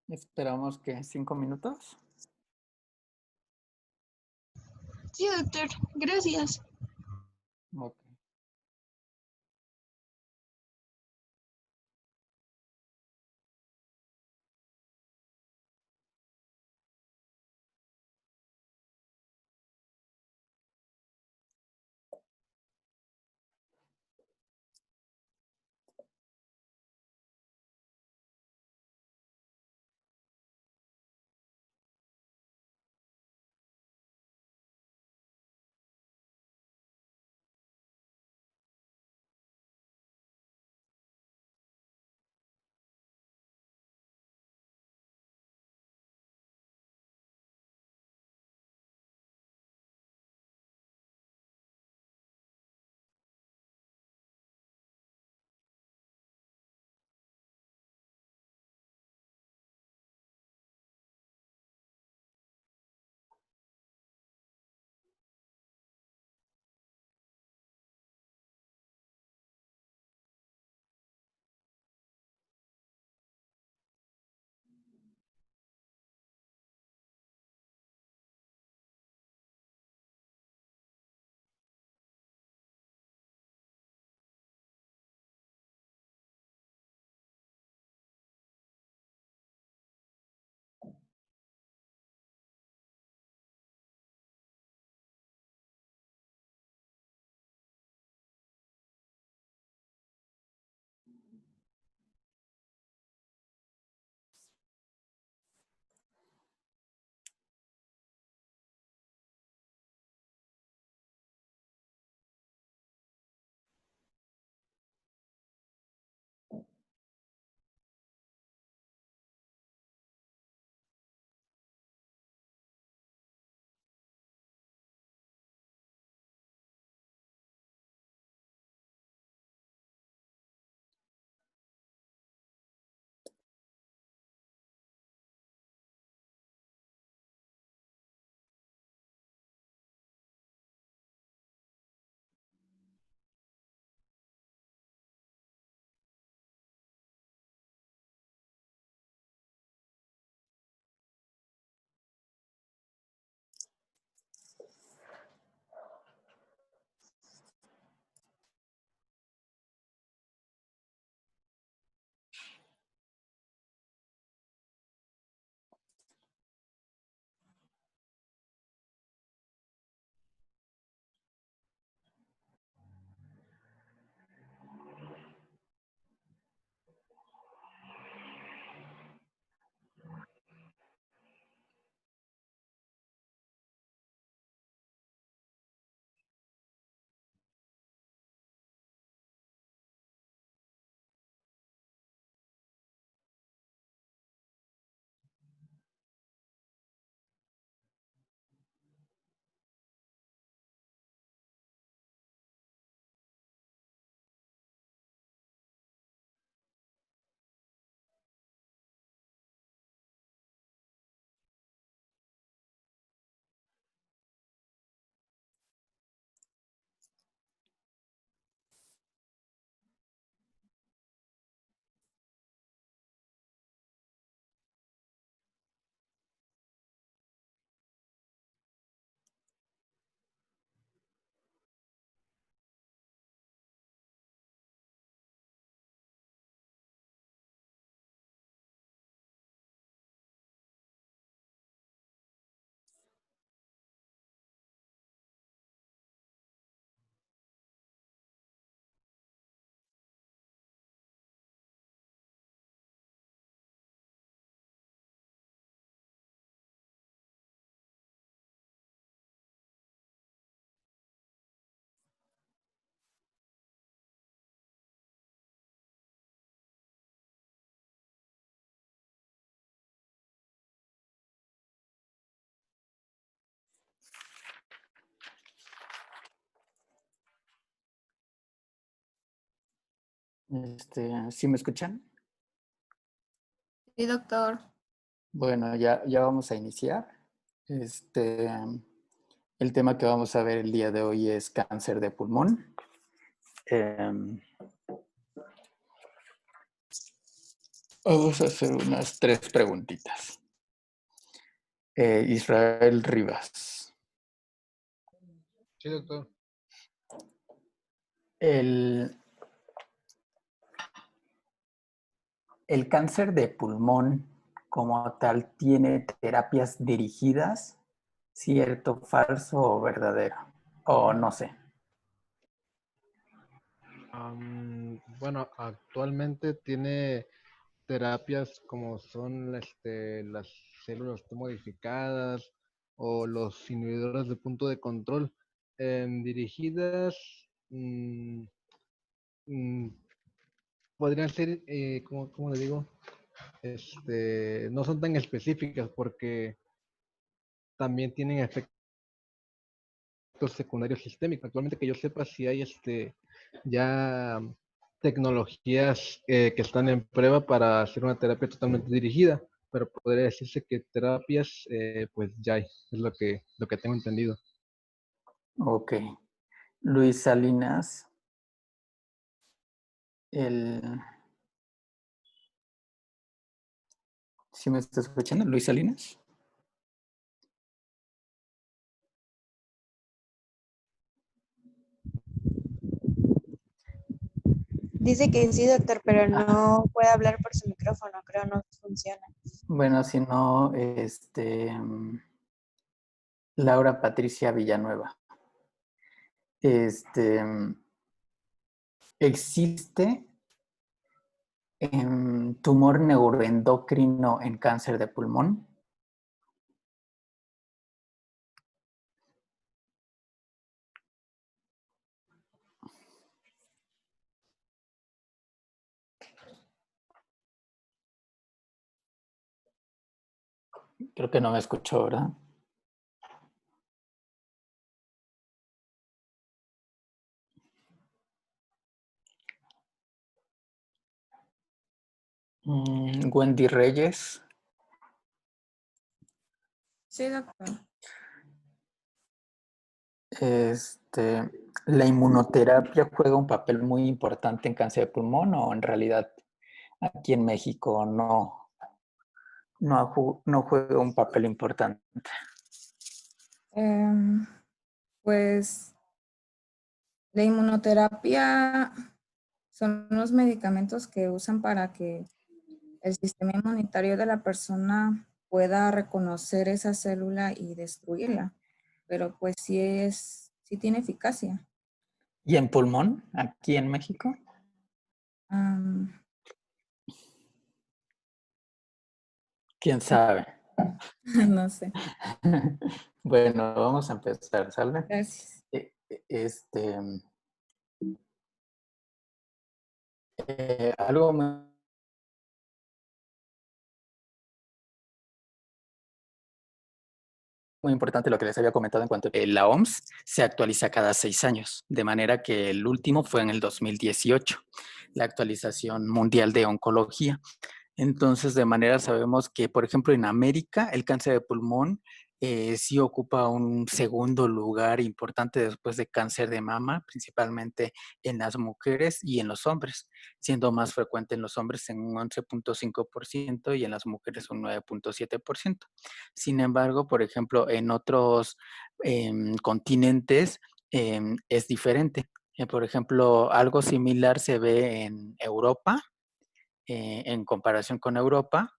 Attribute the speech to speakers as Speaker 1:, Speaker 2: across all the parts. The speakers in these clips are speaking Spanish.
Speaker 1: Esperamos que 5 minutos.
Speaker 2: Sí, doctor. Gracias.
Speaker 1: Ok. ¿Sí me escuchan?
Speaker 2: Sí, doctor.
Speaker 1: Bueno, ya vamos a iniciar. El tema que vamos a ver el día de hoy es cáncer de pulmón. Vamos a hacer unas 3 preguntitas. Israel Rivas.
Speaker 3: Sí, doctor.
Speaker 1: El, el cáncer de pulmón como tal tiene terapias dirigidas, ¿cierto, falso o verdadero? O no sé.
Speaker 3: Bueno, actualmente tiene terapias como son las células T modificadas o los inhibidores de punto de control dirigidas, mm, mm, podrían ser, ¿cómo le digo? No son tan específicas porque también tienen efectos secundarios sistémicos. Actualmente que yo sepa si hay ya tecnologías que están en prueba para hacer una terapia totalmente dirigida, pero podría decirse que terapias pues ya hay, es lo que tengo entendido.
Speaker 1: Ok. Luis Salinas. ¿Sí me estás escuchando, Luis Salinas?
Speaker 4: Dice que sí, doctor, pero no puede hablar por su micrófono, creo no funciona.
Speaker 1: Bueno, si no, Laura Patricia Villanueva. ¿Existe tumor neuroendocrino en cáncer de pulmón? Creo que no me escuchó, ¿verdad? Wendy Reyes.
Speaker 2: Sí, doctor.
Speaker 1: ¿La inmunoterapia juega un papel muy importante en cáncer de pulmón o en realidad aquí en México no juega un papel importante?
Speaker 2: Pues la inmunoterapia son los medicamentos que usan para que el sistema inmunitario de la persona pueda reconocer esa célula y destruirla. Pero pues sí tiene eficacia.
Speaker 1: ¿Y en pulmón, aquí en México? ¿Quién sabe?
Speaker 2: No sé.
Speaker 1: Bueno, vamos a empezar, ¿sale?
Speaker 2: Gracias.
Speaker 1: Algo muy importante lo que les había comentado en cuanto a la OMS se actualiza cada 6 años, de manera que el último fue en el 2018, la actualización mundial de oncología. Entonces, de manera sabemos que, por ejemplo, en América, el cáncer de pulmón sí ocupa un segundo lugar importante después de cáncer de mama, principalmente en las mujeres y en los hombres, siendo más frecuente en los hombres en un 11.5% y en las mujeres un 9.7%. Sin embargo, por ejemplo, en otros continentes es diferente. Por ejemplo, algo similar se ve en Europa, en comparación con Europa,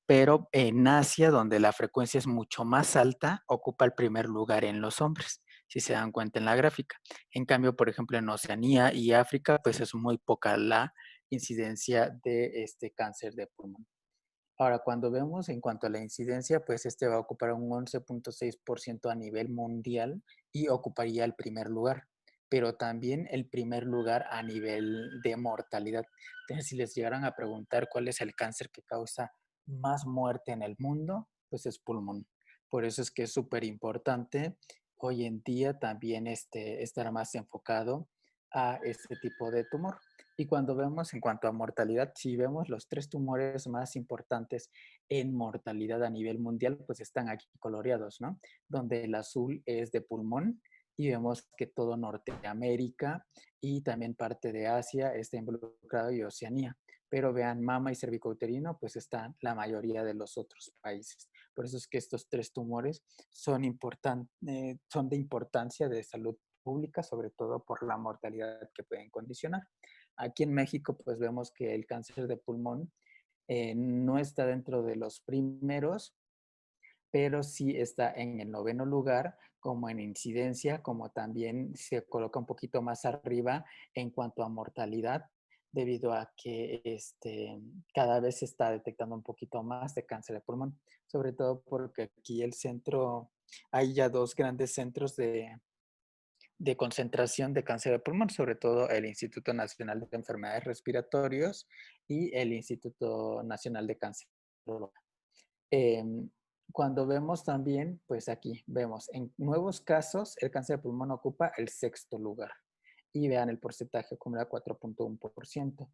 Speaker 1: pero en Asia, donde la frecuencia es mucho más alta, ocupa el primer lugar en los hombres, si se dan cuenta en la gráfica. En cambio, por ejemplo, en Oceanía y África, pues es muy poca la incidencia de este cáncer de pulmón. Ahora, cuando vemos en cuanto a la incidencia, pues va a ocupar un 11.6% a nivel mundial y ocuparía el primer lugar, pero también el primer lugar a nivel de mortalidad. Entonces, si les llegaran a preguntar cuál es el cáncer que causa más muerte en el mundo, pues es pulmón. Por eso es que es súper importante hoy en día también estar más enfocado a este tipo de tumor. Y cuando vemos en cuanto a mortalidad, si vemos los 3 tumores más importantes en mortalidad a nivel mundial, pues están aquí coloreados, ¿no? Donde el azul es de pulmón y vemos que todo Norteamérica y también parte de Asia está involucrado y Oceanía. pero vean, mama y cervicouterino, pues están la mayoría de los otros países. Por eso es que estos 3 tumores son de importancia de salud pública, sobre todo por la mortalidad que pueden condicionar. Aquí en México, pues vemos que el cáncer de pulmón no está dentro de los primeros, pero sí está en el 9º lugar como en incidencia, como también se coloca un poquito más arriba en cuanto a mortalidad, debido a que cada vez se está detectando un poquito más de cáncer de pulmón, sobre todo porque aquí hay ya 2 grandes centros de concentración de cáncer de pulmón, sobre todo el Instituto Nacional de Enfermedades Respiratorias y el Instituto Nacional de Cáncer. Em, Cuando vemos también, pues aquí vemos, en nuevos casos, el cáncer de pulmón ocupa el 6º lugar. Y vean, el porcentaje acumula 4.1%.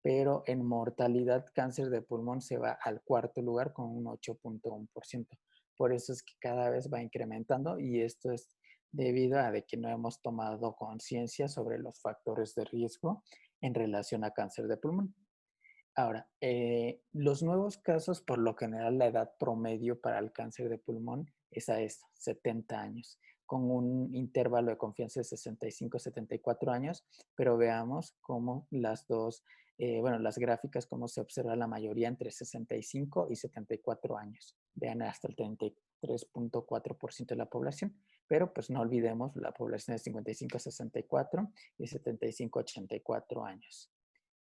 Speaker 1: Pero en mortalidad, cáncer de pulmón se va al 4º lugar con un 8.1%. Por eso es que cada vez va incrementando y esto es debido a de que no hemos tomado conciencia sobre los factores de riesgo en relación a cáncer de pulmón. Ahora, los nuevos casos, por lo general, la edad promedio para el cáncer de pulmón es a esto, 70 años, con un intervalo de confianza de 65-74 años, pero veamos cómo las gráficas, cómo se observa la mayoría entre 65 y 74 años. Vean hasta el 33.4% de la población, pero pues no olvidemos la población de 55-64 y 75-84 años.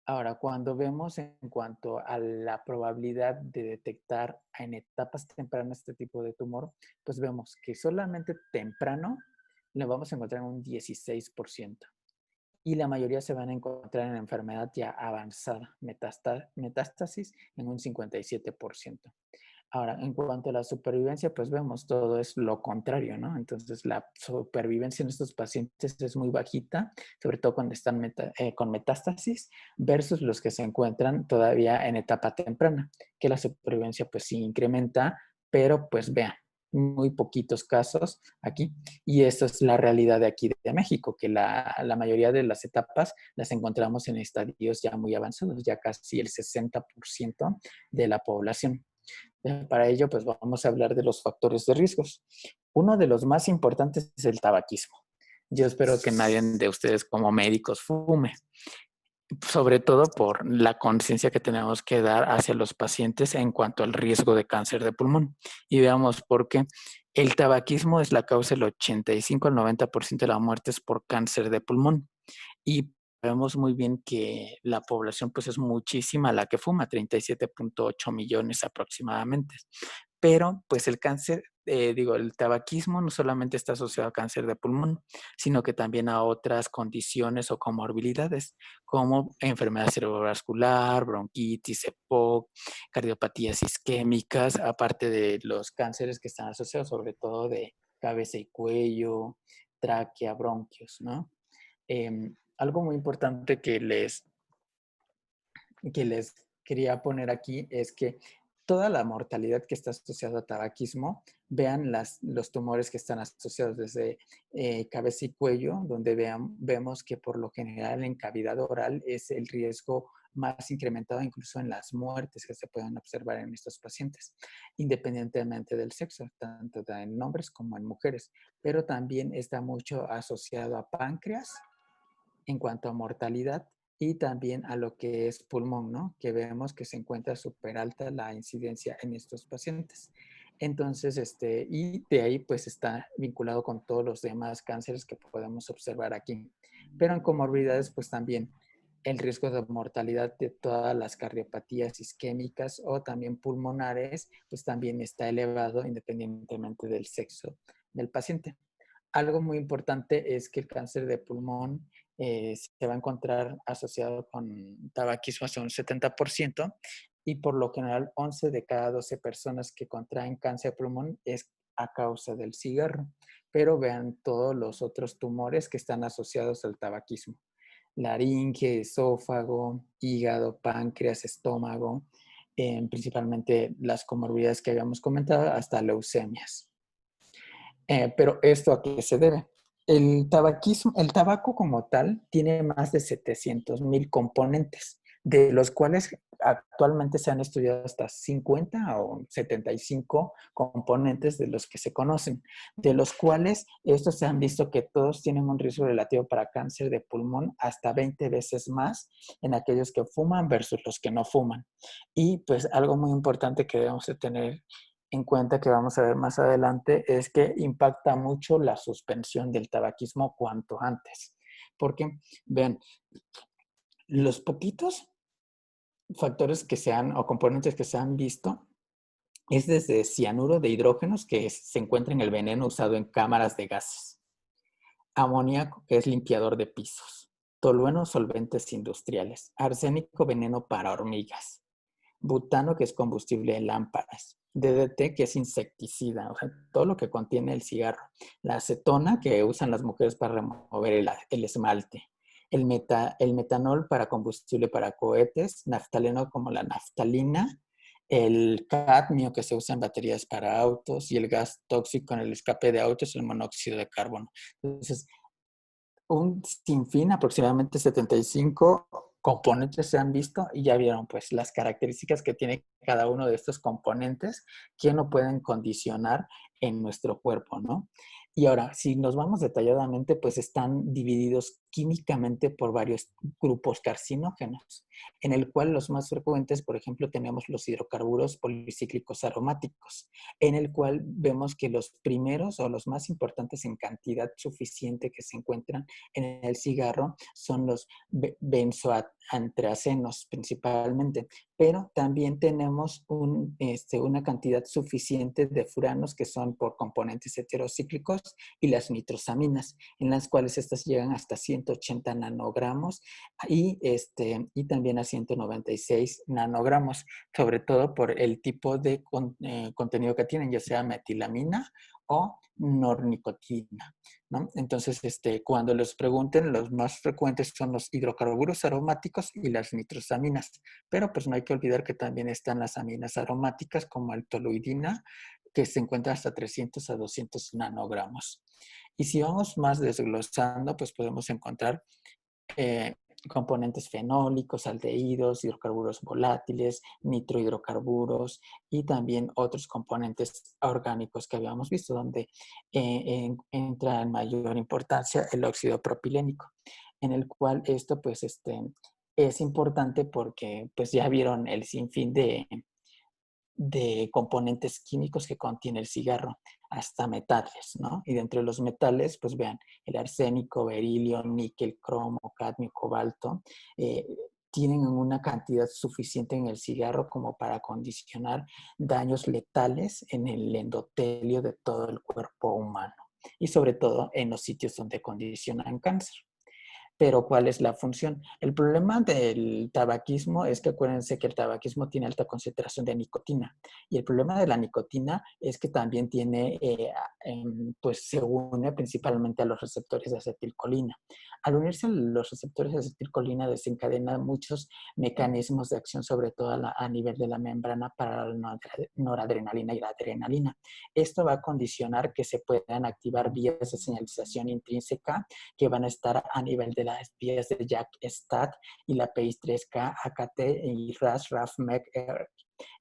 Speaker 1: Ahora, cuando vemos en cuanto a la probabilidad de detectar en etapas tempranas este tipo de tumor, pues vemos que solamente temprano lo vamos a encontrar en un 16% y la mayoría se van a encontrar en enfermedad ya avanzada, metástasis en un 57%. Ahora, en cuanto a la supervivencia, pues vemos todo es lo contrario, ¿no? Entonces, la supervivencia en estos pacientes es muy bajita, sobre todo cuando están con metástasis, versus los que se encuentran todavía en etapa temprana, que la supervivencia pues sí incrementa, pero pues vean, muy poquitos casos aquí. Y esa es la realidad de aquí de México, que la mayoría de las etapas las encontramos en estadios ya muy avanzados, ya casi el 60% de la población. Para ello, pues vamos a hablar de los factores de riesgos. Uno de los más importantes es el tabaquismo. Yo espero que nadie de ustedes como médicos fume, sobre todo por la conciencia que tenemos que dar hacia los pacientes en cuanto al riesgo de cáncer de pulmón. Y veamos por qué. El tabaquismo es la causa del 85 al 90% de las muertes por cáncer de pulmón. Y vemos muy bien que la población pues es muchísima la que fuma, 37.8 millones aproximadamente. Pero pues el cáncer, el tabaquismo no solamente está asociado a cáncer de pulmón, sino que también a otras condiciones o comorbilidades, como enfermedad cerebrovascular, bronquitis, EPOC, cardiopatías isquémicas, aparte de los cánceres que están asociados sobre todo de cabeza y cuello, tráquea, bronquios, ¿no? Algo muy importante que les quería poner aquí es que toda la mortalidad que está asociada a tabaquismo, vean los tumores que están asociados desde cabeza y cuello, donde vemos que por lo general en cavidad oral es el riesgo más incrementado incluso en las muertes que se pueden observar en estos pacientes, independientemente del sexo, tanto en hombres como en mujeres, pero también está mucho asociado a páncreas en cuanto a mortalidad y también a lo que es pulmón, ¿no? Que vemos que se encuentra súper alta la incidencia en estos pacientes. Entonces, y de ahí pues está vinculado con todos los demás cánceres que podemos observar aquí. Pero en comorbilidades pues también el riesgo de mortalidad de todas las cardiopatías isquémicas o también pulmonares pues también está elevado independientemente del sexo del paciente. Algo muy importante es que el cáncer de pulmón se va a encontrar asociado con tabaquismo hasta un 70% y por lo general 11 de cada 12 personas que contraen cáncer de pulmón es a causa del cigarro. Pero vean todos los otros tumores que están asociados al tabaquismo. Laringe, esófago, hígado, páncreas, estómago, principalmente las comorbilidades que habíamos comentado, hasta leucemias. Pero ¿esto a qué se debe? El tabaco como tal tiene más de 700,000 componentes, de los cuales actualmente se han estudiado hasta 50 o 75 componentes de los que se conocen, de los cuales estos se han visto que todos tienen un riesgo relativo para cáncer de pulmón hasta 20 veces más en aquellos que fuman versus los que no fuman. Y pues algo muy importante que debemos de tener en cuenta, que vamos a ver más adelante, es que impacta mucho la suspensión del tabaquismo cuanto antes. Porque, vean, los poquitos factores que se han, o componentes que se han visto, es desde cianuro de hidrógenos, que se encuentra en el veneno usado en cámaras de gases, amoníaco, que es limpiador de pisos, tolueno, solventes industriales, arsénico, veneno para hormigas, butano, que es combustible en lámparas, DDT, que es insecticida, o sea, todo lo que contiene el cigarro, la acetona, que usan las mujeres para remover el esmalte, el metanol para combustible para cohetes, naftaleno como la naftalina, el cadmio que se usa en baterías para autos y el gas tóxico en el escape de autos, el monóxido de carbono. Entonces, un sinfín, aproximadamente 75 componentes se han visto y ya vieron pues las características que tiene cada uno de estos componentes que no pueden condicionar en nuestro cuerpo, ¿no? Y ahora, si nos vamos detalladamente, pues están divididos químicamente por varios grupos carcinógenos, en el cual los más frecuentes, por ejemplo, tenemos los hidrocarburos policíclicos aromáticos, en el cual vemos que los primeros o los más importantes en cantidad suficiente que se encuentran en el cigarro son los benzoantracenos principalmente, pero también tenemos una cantidad suficiente de furanos que son por componentes heterocíclicos y las nitrosaminas, en las cuales estas llegan hasta 180 nanogramos y también a 196 nanogramos, sobre todo por el tipo de contenido que tienen, ya sea metilamina o nornicotina, ¿no? Entonces, cuando les pregunten, los más frecuentes son los hidrocarburos aromáticos y las nitrosaminas, pero pues no hay que olvidar que también están las aminas aromáticas como el toluidina, que se encuentra hasta 300 a 200 nanogramos. Y si vamos más desglosando, pues podemos encontrar componentes fenólicos, aldehídos, hidrocarburos volátiles, nitrohidrocarburos y también otros componentes orgánicos que habíamos visto, donde entra en mayor importancia el óxido propilénico, en el cual esto pues es importante porque pues ya vieron el sinfín de componentes químicos que contiene el cigarro, hasta metales, ¿no? Y dentro de los metales, pues vean, el arsénico, berilio, níquel, cromo, cadmio, cobalto, tienen una cantidad suficiente en el cigarro como para condicionar daños letales en el endotelio de todo el cuerpo humano y sobre todo en los sitios donde condicionan cáncer. Pero ¿cuál es la función? El problema del tabaquismo es que acuérdense que el tabaquismo tiene alta concentración de nicotina y el problema de la nicotina es que también tiene, pues se une principalmente a los receptores de acetilcolina. Al unirse a los receptores de acetilcolina desencadena muchos mecanismos de acción, sobre todo a nivel de la membrana para la noradrenalina y la adrenalina. Esto va a condicionar que se puedan activar vías de señalización intrínseca que van a estar a nivel de las vías de JAK-STAT y la PI3K, AKT y RAS, RAF, MEK,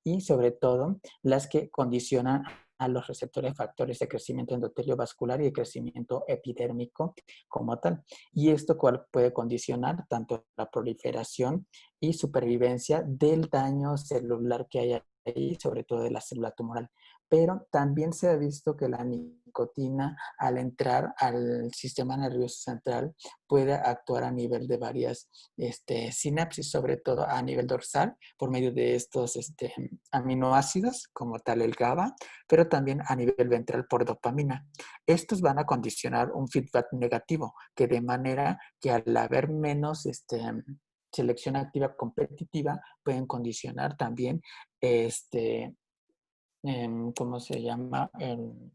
Speaker 1: y sobre todo las que condicionan a los receptores factores de crecimiento endotelio vascular y de crecimiento epidérmico como tal. Y esto cual puede condicionar tanto la proliferación y supervivencia del daño celular que hay ahí, sobre todo de la célula tumoral. Pero también se ha visto que la nicotina, al entrar al sistema nervioso central, puede actuar a nivel de varias sinapsis, sobre todo a nivel dorsal, por medio de estos aminoácidos, como tal el GABA, pero también a nivel ventral por dopamina. Estos van a condicionar un feedback negativo, que de manera que al haber menos selección activa competitiva, pueden condicionar también ¿cómo se llama?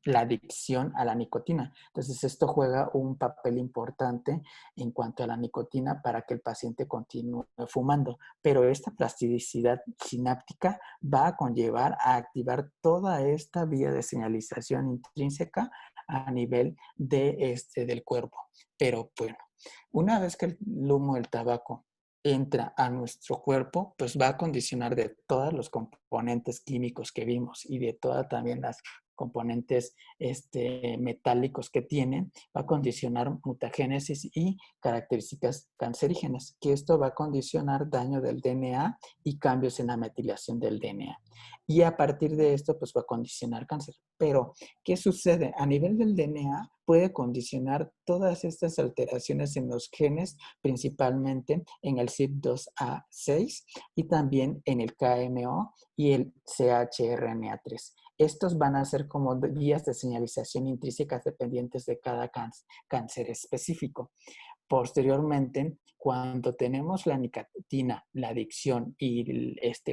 Speaker 1: La adicción a la nicotina. Entonces, esto juega un papel importante en cuanto a la nicotina para que el paciente continúe fumando. Pero esta plasticidad sináptica va a conllevar a activar toda esta vía de señalización intrínseca a nivel del cuerpo. Pero bueno, una vez que el humo del tabaco entra a nuestro cuerpo, pues va a condicionar de todos los componentes químicos que vimos y de todas también las componentes metálicos que tienen, va a condicionar mutagénesis y características cancerígenas, que esto va a condicionar daño del DNA y cambios en la metilación del DNA. Y a partir de esto, pues va a condicionar cáncer. Pero, ¿qué sucede? A nivel del DNA puede condicionar todas estas alteraciones en los genes, principalmente en el CYP2A6 y también en el KMO y el CHRNA3. Estos van a ser como vías de señalización intrínsecas dependientes de cada cáncer específico. Posteriormente, cuando tenemos la nicotina, la adicción y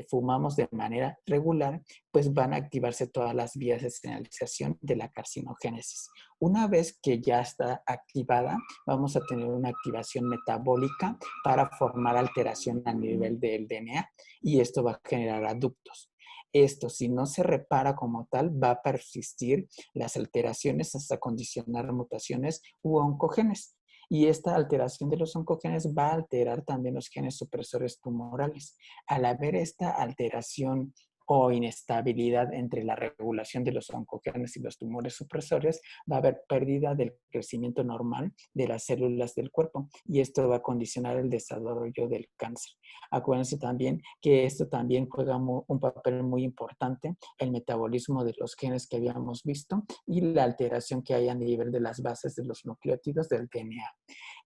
Speaker 1: fumamos de manera regular, pues van a activarse todas las vías de señalización de la carcinogénesis. Una vez que ya está activada, vamos a tener una activación metabólica para formar alteración a nivel del DNA y esto va a generar aductos. Esto, si no se repara como tal, va a persistir las alteraciones hasta condicionar mutaciones u oncogenes. Y esta alteración de los oncogenes va a alterar también los genes supresores tumorales. Al haber esta alteración o inestabilidad entre la regulación de los oncogenes y los tumores supresores, va a haber pérdida del crecimiento normal de las células del cuerpo y esto va a condicionar el desarrollo del cáncer. Acuérdense también que esto también juega un papel muy importante, el metabolismo de los genes que habíamos visto y la alteración que hay a nivel de las bases de los nucleótidos del DNA.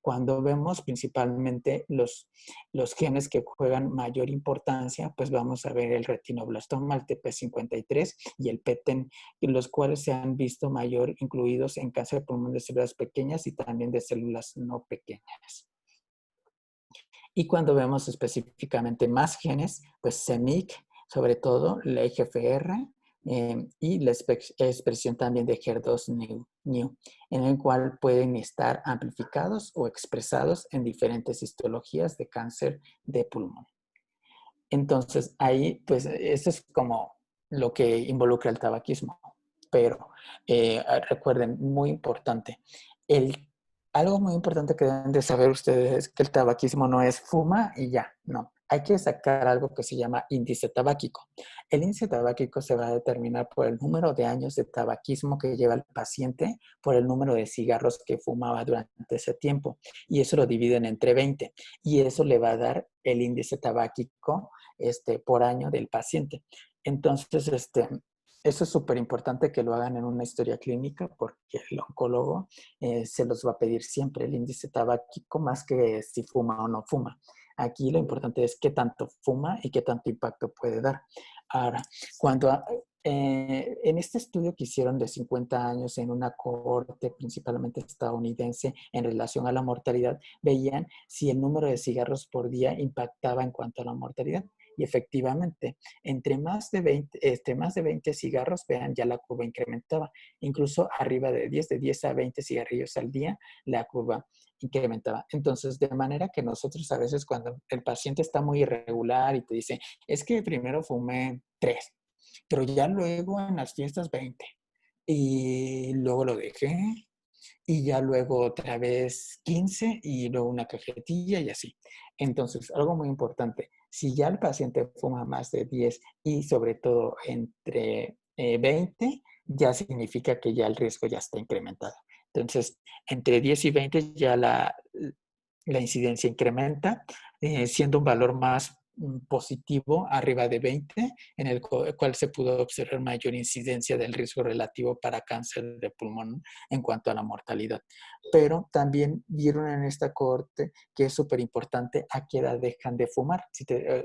Speaker 1: Cuando vemos principalmente los genes que juegan mayor importancia, pues vamos a ver el retinoblastoma, el TP53 y el PTEN, los cuales se han visto mayor incluidos en cáncer de pulmón de células pequeñas y también de células no pequeñas. Y cuando vemos específicamente más genes, pues CEMIC, sobre todo la IGFR y la expresión también de HER2-Neu, en el cual pueden estar amplificados o expresados en diferentes histologías de cáncer de pulmón. Entonces, ahí, pues, eso es como lo que involucra el tabaquismo. Pero recuerden, muy importante, algo muy importante que deben de saber ustedes es que el tabaquismo no es fuma y ya, no. Hay que sacar algo que se llama índice tabáquico. El índice tabáquico se va a determinar por el número de años de tabaquismo que lleva el paciente, por el número de cigarros que fumaba durante ese tiempo. Y eso lo dividen entre 20. Y eso le va a dar el índice tabáquico por año del paciente. Entonces, eso es súper importante que lo hagan en una historia clínica porque el oncólogo se los va a pedir siempre el índice tabáquico más que si fuma o no fuma. Aquí lo importante es qué tanto fuma y qué tanto impacto puede dar. Ahora, cuando en este estudio que hicieron de 50 años en una cohorte principalmente estadounidense en relación a la mortalidad, veían si el número de cigarros por día impactaba en cuanto a la mortalidad. Y efectivamente, entre más de 20 cigarros, vean, ya la curva incrementaba. Incluso arriba de 10 a 20 cigarrillos al día, la curva incrementaba. Entonces, de manera que nosotros a veces cuando el paciente está muy irregular y te dice, es que primero fumé 3, pero ya luego en las fiestas 20 y luego lo dejé y ya luego otra vez 15 y luego una cajetilla y así. Entonces, algo muy importante, si ya el paciente fuma más de 10 y sobre todo entre 20, ya significa que ya el riesgo ya está incrementado. Entonces, entre 10 y 20 ya la incidencia incrementa, siendo un valor más positivo arriba de 20, en el cual se pudo observar mayor incidencia del riesgo relativo para cáncer de pulmón en cuanto a la mortalidad. Pero también vieron en esta cohorte que es súper importante a qué edad dejan de fumar,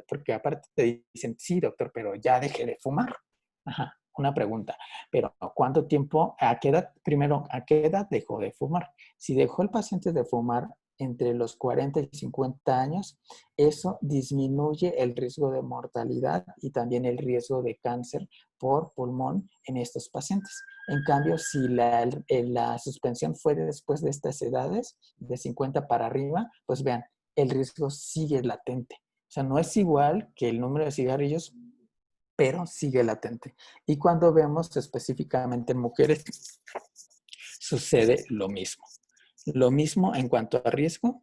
Speaker 1: porque aparte te dicen, sí, doctor, pero ya dejé de fumar. Ajá, una pregunta, pero ¿cuánto tiempo, a qué edad, primero, a qué edad dejó de fumar? Si dejó el paciente de fumar entre los 40 y 50 años, eso disminuye el riesgo de mortalidad y también el riesgo de cáncer por pulmón en estos pacientes. En cambio, si la suspensión fue después de estas edades, de 50 para arriba, pues vean, el riesgo sigue latente. O sea, no es igual que el número de cigarrillos, pero sigue latente. Y cuando vemos específicamente en mujeres, sucede lo mismo. Lo mismo en cuanto a riesgo,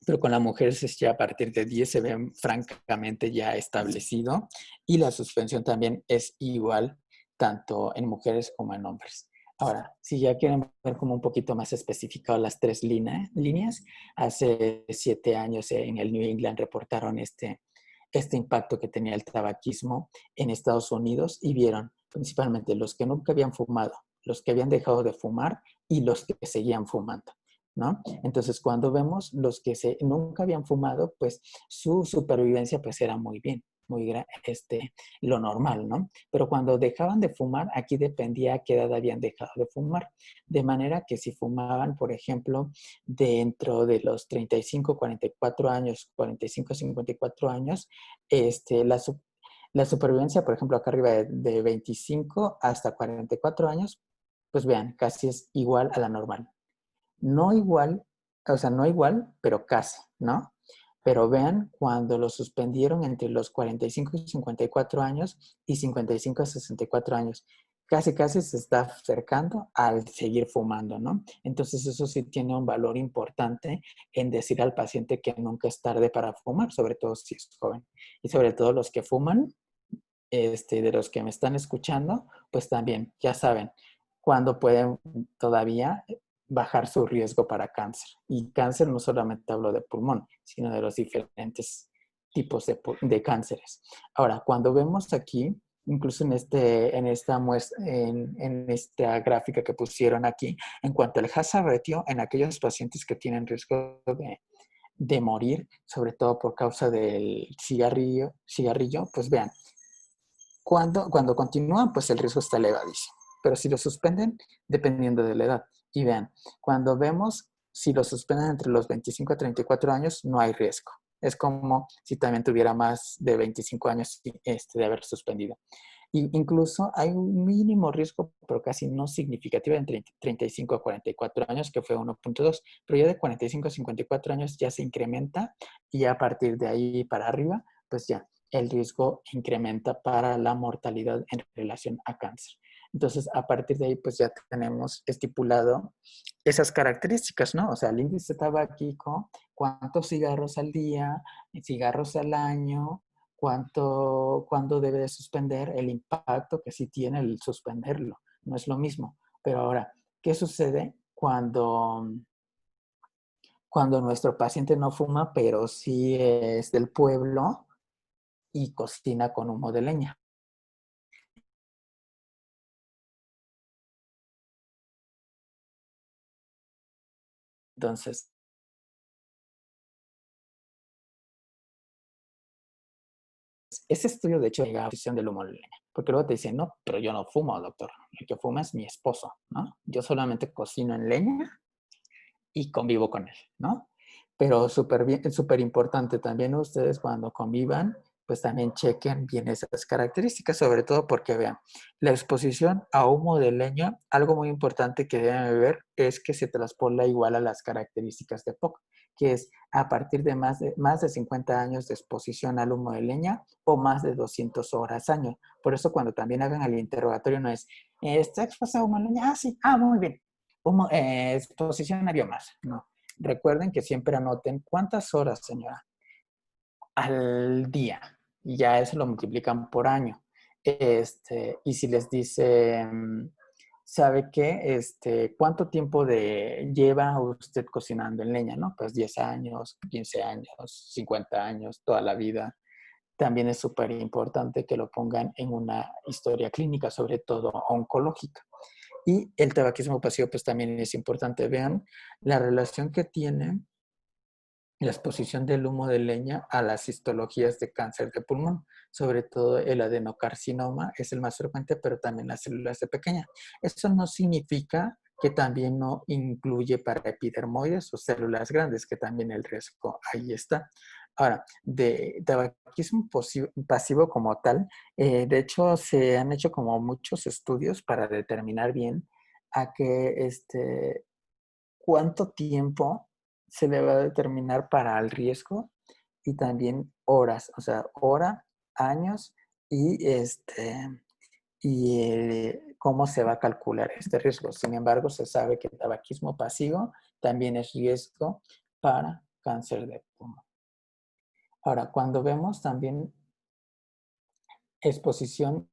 Speaker 1: pero con las mujeres es ya a partir de 10 se ve francamente ya establecido y la suspensión también es igual tanto en mujeres como en hombres. Ahora, si ya quieren ver como un poquito más especificado las tres líneas, hace 7 años en el New England reportaron este impacto que tenía el tabaquismo en Estados Unidos y vieron principalmente los que nunca habían fumado, los que habían dejado de fumar y los que seguían fumando, ¿no? Entonces, cuando vemos los que nunca habían fumado, pues su supervivencia pues era muy bien, lo normal, ¿no? Pero cuando dejaban de fumar, aquí dependía a qué edad habían dejado de fumar. De manera que si fumaban, por ejemplo, dentro de los 35, 44 años, 45, 54 años, la supervivencia, por ejemplo, acá arriba de 25 hasta 44 años, pues vean, casi es igual a la normal. No igual, o sea, no igual, pero casi, ¿no? Pero vean cuando lo suspendieron entre los 45 y 54 años y 55 a 64 años. Casi, casi se está acercando al seguir fumando, ¿no? Entonces eso sí tiene un valor importante en decir al paciente que nunca es tarde para fumar, sobre todo si es joven. Y sobre todo los que fuman, de los que me están escuchando, pues también ya saben cuándo pueden todavía bajar su riesgo para cáncer. Y cáncer no solamente hablo de pulmón, sino de los diferentes tipos de cánceres. Ahora, cuando vemos aquí, incluso en esta gráfica que pusieron aquí, en cuanto al hazard ratio, en aquellos pacientes que tienen riesgo de morir, sobre todo por causa del cigarrillo, pues vean, cuando continúan, pues el riesgo está elevadísimo. Pero si lo suspenden, dependiendo de la edad. Y vean, cuando vemos si lo suspenden entre los 25 a 34 años, no hay riesgo. Es como si también tuviera más de 25 años de haber suspendido. Y incluso hay un mínimo riesgo, pero casi no significativo, entre 35 a 44 años, que fue 1.2. Pero ya de 45 a 54 años ya se incrementa y a partir de ahí para arriba, pues ya el riesgo incrementa para la mortalidad en relación a cáncer. Entonces, a partir de ahí, pues ya tenemos estipulado esas características, ¿no? O sea, el índice tabáquico, cuántos cigarros al día, cigarros al año, cuándo debe de suspender, el impacto que sí tiene el suspenderlo. No es lo mismo. Pero ahora, ¿qué sucede cuando nuestro paciente no fuma, pero sí es del pueblo y cocina con humo de leña? Entonces, ese estudio de hecho llega a la posición del humo de leña, porque luego te dicen, no, pero yo no fumo, doctor, el que fuma es mi esposo, ¿no? Yo solamente cocino en leña y convivo con él, ¿no? Pero súper importante también ustedes cuando convivan, pues también chequen bien esas características, sobre todo porque vean, la exposición a humo de leña, algo muy importante que deben ver es que se traspola igual a las características de POC, que es a partir de más de 50 años de exposición al humo de leña o más de 200 horas año. Por eso cuando también hagan el interrogatorio no es, ¿está expuesto a humo de leña? Ah, sí, muy bien. Exposición a biomasa, no. Recuerden que siempre anoten cuántas horas, señora, al día. Y ya eso lo multiplican por año. Y si les dice, ¿sabe qué? ¿Cuánto tiempo lleva usted cocinando en leña? ¿No? Pues 10 años, 15 años, 50 años, toda la vida. También es súper importante que lo pongan en una historia clínica, sobre todo oncológica. Y el tabaquismo pasivo, pues también es importante. Vean la relación que tiene la exposición del humo de leña a las histologías de cáncer de pulmón. Sobre todo el adenocarcinoma es el más frecuente, pero también las células de pequeña. Eso no significa que también no incluye para epidermoides o células grandes, que también el riesgo ahí está. Ahora, de tabaquismo pasivo como tal, de hecho se han hecho como muchos estudios para determinar bien a qué, cuánto tiempo se le va a determinar para el riesgo y también horas, o sea, hora, años y cómo se va a calcular este riesgo. Sin embargo, se sabe que el tabaquismo pasivo también es riesgo para cáncer de pulmón. Ahora, cuando vemos también exposición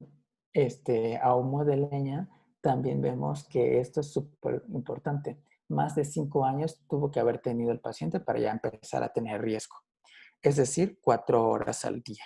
Speaker 1: a humo de leña, también vemos que esto es súper importante. Más de 5 años tuvo que haber tenido el paciente para ya empezar a tener riesgo. Es decir, 4 horas al día.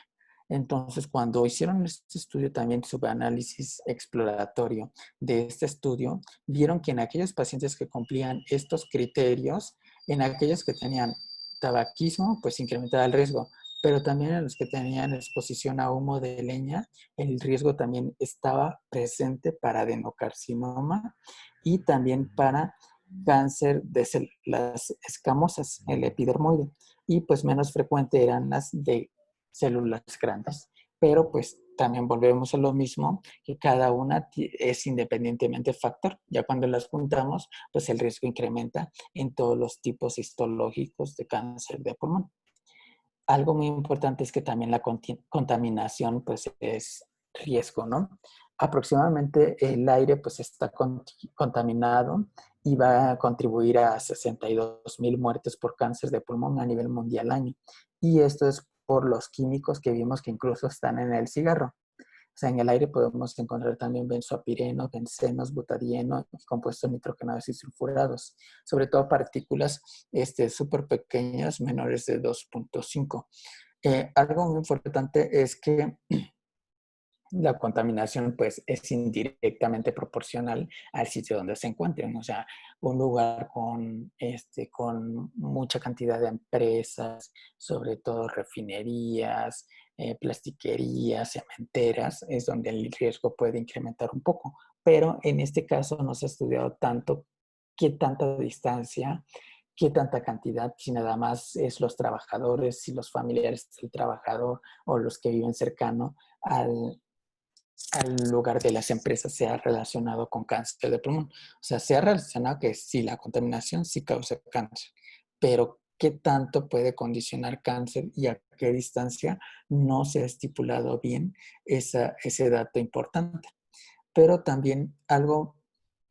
Speaker 1: Entonces, cuando hicieron este estudio, también subanálisis exploratorio de este estudio, vieron que en aquellos pacientes que cumplían estos criterios, en aquellos que tenían tabaquismo, pues incrementaba el riesgo, pero también en los que tenían exposición a humo de leña, el riesgo también estaba presente para adenocarcinoma y también para cáncer de células escamosas, el epidermoide, y pues menos frecuente eran las de células grandes. Pero pues también volvemos a lo mismo, que cada una es independientemente factor. Ya cuando las juntamos, pues el riesgo incrementa en todos los tipos histológicos de cáncer de pulmón. Algo muy importante es que también la contaminación pues es riesgo, ¿no? Aproximadamente el aire pues está contaminado y va a contribuir a 62,000 muertes por cáncer de pulmón a nivel mundial al año. Y esto es por los químicos que vimos que incluso están en el cigarro. O sea, en el aire podemos encontrar también benzoapireno, bencenos, butadieno y compuestos nitrogenados y sulfurados, sobre todo partículas súper pequeñas, menores de 2.5. Algo muy importante es que la contaminación pues es indirectamente proporcional al sitio donde se encuentren. O sea, un lugar con mucha cantidad de empresas, sobre todo refinerías, plastiquerías, cementeras, es donde el riesgo puede incrementar un poco. Pero en este caso no se ha estudiado tanto qué tanta distancia, qué tanta cantidad, si nada más es los trabajadores, si los familiares del trabajador o los que viven cercano al lugar de las empresas se ha relacionado con cáncer de pulmón. O sea, se ha relacionado que sí, la contaminación sí causa cáncer, pero qué tanto puede condicionar cáncer y a qué distancia no se ha estipulado bien ese dato importante. Pero también algo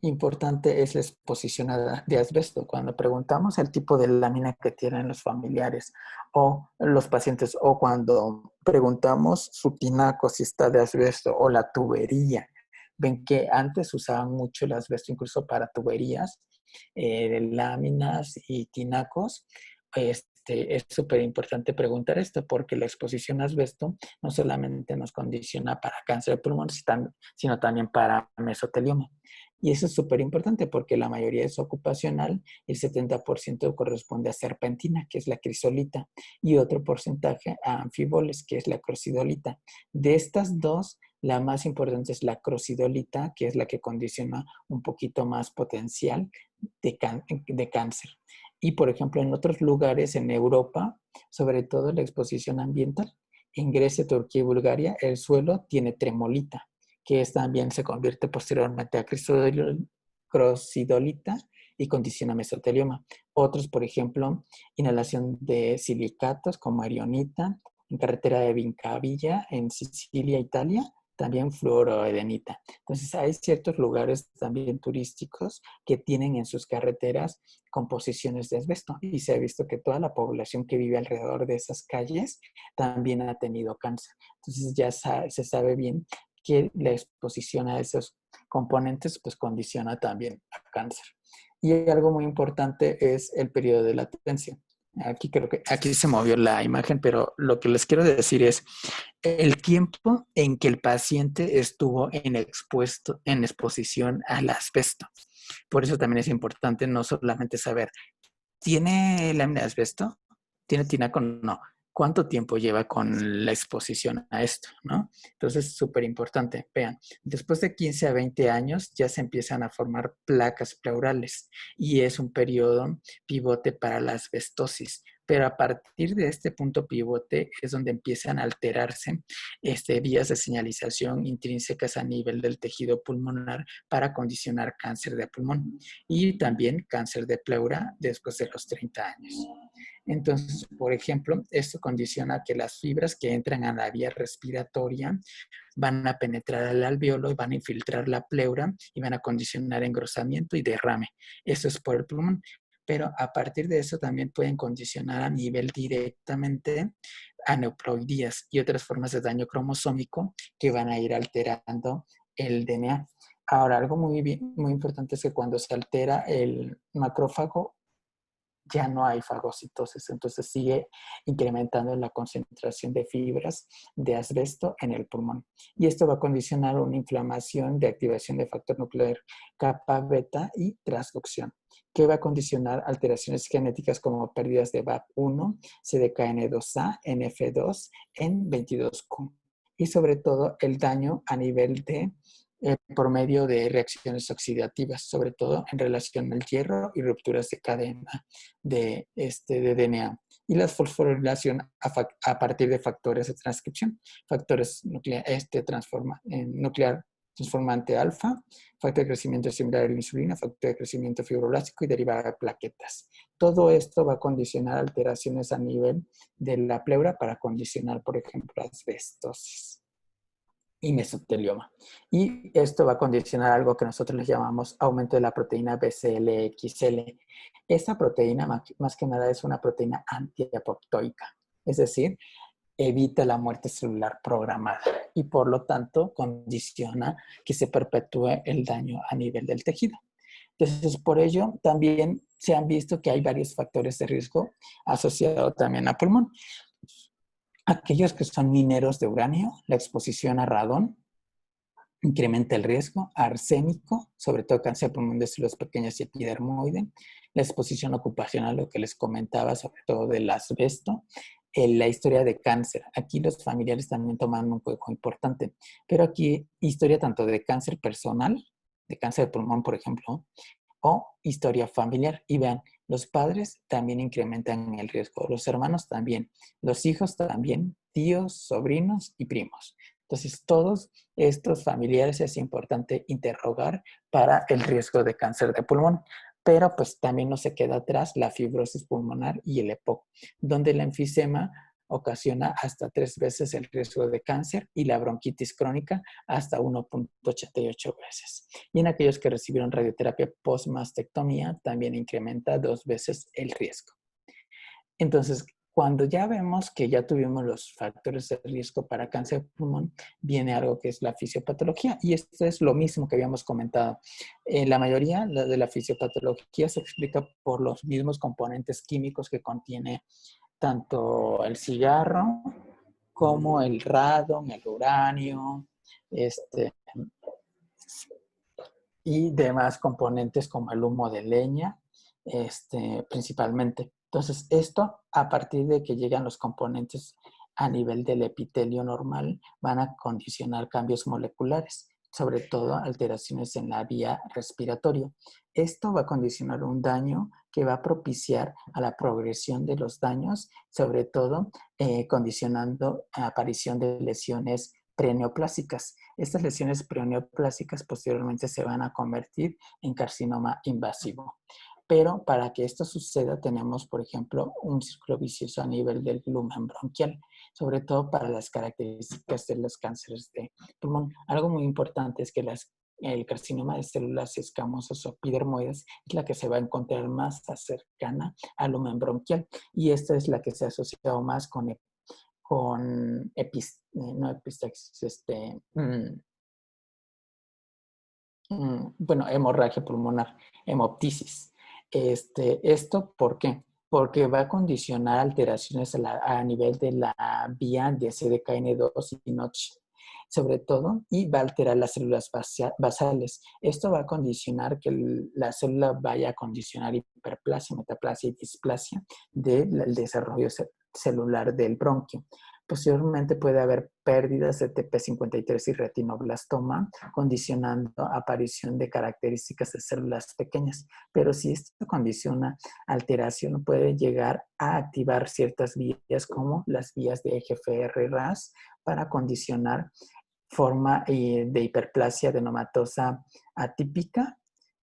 Speaker 1: importante es la exposición de asbesto. Cuando preguntamos el tipo de lámina que tienen los familiares o los pacientes, o cuando preguntamos su tinaco si está de asbesto o la tubería, ven que antes usaban mucho el asbesto incluso para tuberías, de láminas y tinacos. Es súper importante preguntar esto porque la exposición a asbesto no solamente nos condiciona para cáncer de pulmón, sino también para mesotelioma. Y eso es súper importante porque la mayoría es ocupacional, el 70% corresponde a serpentina, que es la crisolita, y otro porcentaje a anfiboles, que es la crocidolita. De estas dos, la más importante es la crocidolita, que es la que condiciona un poquito más potencial de cáncer. Y, por ejemplo, en otros lugares en Europa, sobre todo la exposición ambiental, en Grecia, Turquía y Bulgaria, el suelo tiene tremolita, que también se convierte posteriormente a crocidolita y condiciona mesotelioma. Otros, por ejemplo, inhalación de silicatos como erionita, en carretera de Vincavilla, en Sicilia, Italia, también fluoroedenita. Entonces, hay ciertos lugares también turísticos que tienen en sus carreteras composiciones de asbesto y se ha visto que toda la población que vive alrededor de esas calles también ha tenido cáncer. Entonces, ya se sabe bien que la exposición a esos componentes pues condiciona también a cáncer. Y algo muy importante es el periodo de latencia. Aquí creo que aquí se movió la imagen, pero lo que les quiero decir es el tiempo en que el paciente estuvo en exposición al asbesto. Por eso también es importante no solamente saber, ¿tiene lámina de asbesto? ¿Tiene tinaco? No. ¿Cuánto tiempo lleva con la exposición a esto? ¿No? Entonces, es súper importante. Vean, después de 15 a 20 años ya se empiezan a formar placas pleurales y es un periodo pivote para la asbestosis. Pero a partir de este punto pivote es donde empiezan a alterarse vías de señalización intrínsecas a nivel del tejido pulmonar para condicionar cáncer de pulmón y también cáncer de pleura después de los 30 años. Entonces, por ejemplo, esto condiciona que las fibras que entran a la vía respiratoria van a penetrar al alveolo y van a infiltrar la pleura y van a condicionar engrosamiento y derrame. Eso es por el pulmón. pero a partir de eso también pueden condicionar a nivel directamente aneuploidías y otras formas de daño cromosómico que van a ir alterando el DNA. Ahora, algo muy importante es que cuando se altera el macrófago, ya no hay fagocitosis, entonces sigue incrementando la concentración de fibras de asbesto en el pulmón. Y esto va a condicionar una inflamación de activación de factor nuclear kappa, beta y transducción, que va a condicionar alteraciones genéticas como pérdidas de VAP1, CDKN2A, NF2, N22Q y sobre todo el daño a nivel de por medio de reacciones oxidativas, sobre todo en relación al hierro y rupturas de cadena de DNA. Y la fosforilación a partir de factores de transcripción, factores nuclear transformante alfa, factor de crecimiento similar a la insulina, factor de crecimiento fibroblástico y derivada de plaquetas. Todo esto va a condicionar alteraciones a nivel de la pleura para condicionar, por ejemplo, asbestosis y mesotelioma. Y esto va a condicionar algo que nosotros les llamamos aumento de la proteína BCL-XL. Esta proteína, más que nada, es una proteína antiapoptoica, es decir, evita la muerte celular programada y por lo tanto condiciona que se perpetúe el daño a nivel del tejido. Entonces, por ello, también se han visto que hay varios factores de riesgo asociados también a pulmón. Aquellos que son mineros de uranio, la exposición a radón incrementa el riesgo, arsénico, sobre todo cáncer de pulmón de células pequeñas y epidermoide, la exposición ocupacional, lo que les comentaba, sobre todo del asbesto, la historia de cáncer. Aquí los familiares también toman un juego importante, pero aquí historia tanto de cáncer personal, de cáncer de pulmón, por ejemplo, o historia familiar. Y vean, los padres también incrementan el riesgo, los hermanos también, los hijos también, tíos, sobrinos y primos. Entonces, todos estos familiares es importante interrogar para el riesgo de cáncer de pulmón. Pero pues también no se queda atrás la fibrosis pulmonar y el EPOC, donde el enfisema ocasiona hasta 3 veces el riesgo de cáncer y la bronquitis crónica hasta 1.88 veces. Y en aquellos que recibieron radioterapia post-mastectomía también incrementa 2 veces el riesgo. Entonces, cuando ya vemos que ya tuvimos los factores de riesgo para cáncer de pulmón, viene algo que es la fisiopatología. Y esto es lo mismo que habíamos comentado. La mayoría de la fisiopatología se explica por los mismos componentes químicos que contiene tanto el cigarro como el radón, el uranio, y demás componentes como el humo de leña, principalmente. Entonces, esto a partir de que llegan los componentes a nivel del epitelio normal, van a condicionar cambios moleculares, sobre todo alteraciones en la vía respiratoria. Esto va a condicionar un daño que va a propiciar a la progresión de los daños, sobre todo condicionando la aparición de lesiones preneoplásicas. Estas lesiones preneoplásicas posteriormente se van a convertir en carcinoma invasivo. Pero para que esto suceda tenemos, por ejemplo, un círculo vicioso a nivel del lumen bronquial, sobre todo para las características de los cánceres de pulmón. Algo muy importante es que el carcinoma de células escamosas o epidermoides es la que se va a encontrar más cercana al lumen bronquial y esta es la que se ha asociado más con hemorragia pulmonar, hemoptisis. ¿Esto por qué? Porque va a condicionar alteraciones a nivel de la vía de CDKN2 y Notch, sobre todo, y va a alterar las células basales. Esto va a condicionar que la célula vaya a condicionar hiperplasia, metaplasia y displasia del desarrollo celular del bronquio. Posteriormente puede haber pérdidas de TP53 y retinoblastoma, condicionando aparición de características de células pequeñas. Pero si esto condiciona alteración, puede llegar a activar ciertas vías como las vías de EGFR-RAS para condicionar forma de hiperplasia adenomatosa atípica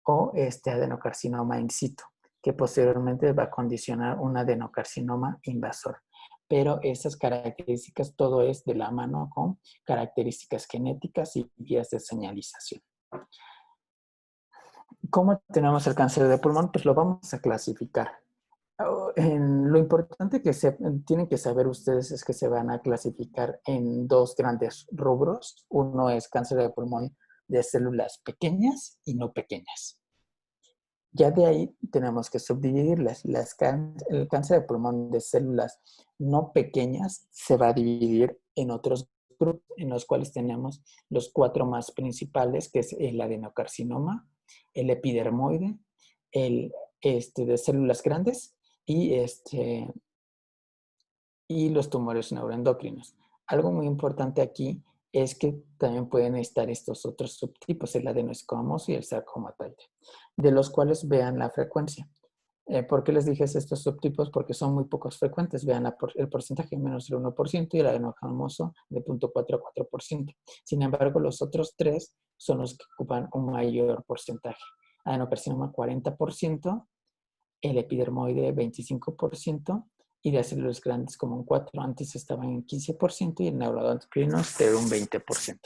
Speaker 1: o adenocarcinoma in situ, que posteriormente va a condicionar un adenocarcinoma invasor. Pero esas características, todo es de la mano con características genéticas y vías de señalización. ¿Cómo tenemos el cáncer de pulmón? Pues lo vamos a clasificar. Lo importante que tienen que saber ustedes es que se van a clasificar en dos grandes rubros. Uno es cáncer de pulmón de células pequeñas y no pequeñas. Ya de ahí tenemos que subdividirlas. El cáncer de pulmón de células no pequeñas se va a dividir en otros grupos, en los cuales tenemos los 4 más principales, que es el adenocarcinoma, el epidermoide, el de células grandes y, y los tumores neuroendocrinos. Algo muy importante aquí es que también pueden estar estos otros subtipos, el adenoesquamoso y el sarcomatoide, de los cuales vean la frecuencia. ¿Por qué les dije estos subtipos? Porque son muy pocos frecuentes. Vean el porcentaje menos del 1% y el adenoesquamoso de 0.4 a 4%. Sin embargo, los otros 3 son los que ocupan un mayor porcentaje. Adenocarcinoma 40%, el epidermoide 25% y las células grandes como un 4%. Antes estaban en 15% y el neuroendocrinos de un 20%.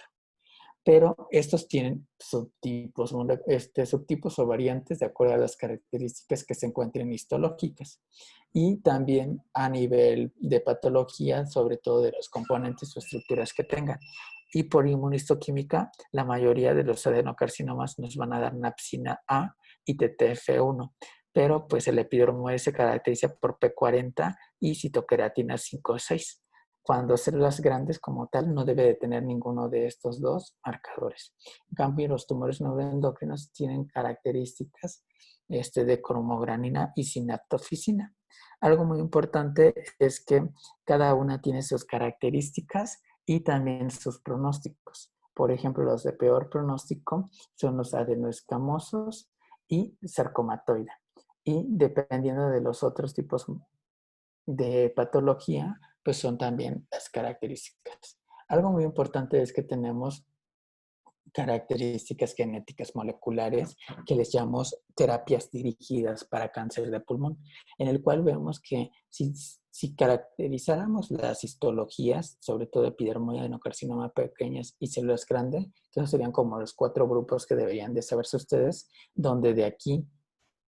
Speaker 1: Pero estos tienen subtipos o variantes de acuerdo a las características que se encuentren histológicas y también a nivel de patología, sobre todo de los componentes o estructuras que tengan. Y por inmunistoquímica, la mayoría de los adenocarcinomas nos van a dar napsina A y TTF1, pero pues el epidermoide se caracteriza por P40 y citoqueratina 5 o 6. Cuando células grandes como tal no debe de tener ninguno de estos dos marcadores. En cambio, los tumores neuroendocrinos tienen características de cromogranina y sinaptofisina. Algo muy importante es que cada una tiene sus características y también sus pronósticos. Por ejemplo, los de peor pronóstico son los adenoescamosos y sarcomatoide. Y dependiendo de los otros tipos de patología, pues son también las características. Algo muy importante es que tenemos características genéticas moleculares que les llamamos terapias dirigidas para cáncer de pulmón, en el cual vemos que si caracterizáramos las histologías, sobre todo epidermoide, adenocarcinoma pequeñas y células grandes, que esos serían como los 4 grupos que deberían de saberse ustedes, donde de aquí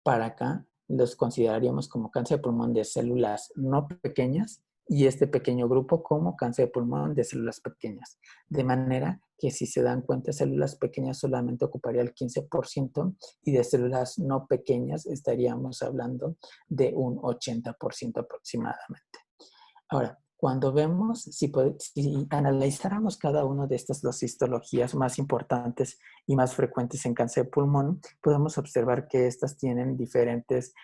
Speaker 1: para acá los consideraríamos como cáncer de pulmón de células no pequeñas y este pequeño grupo como cáncer de pulmón de células pequeñas. De manera que si se dan cuenta, células pequeñas solamente ocuparía el 15% y de células no pequeñas estaríamos hablando de un 80% aproximadamente. Ahora, cuando vemos, si analizáramos cada una de estas dos histologías más importantes y más frecuentes en cáncer de pulmón, podemos observar que estas tienen diferentes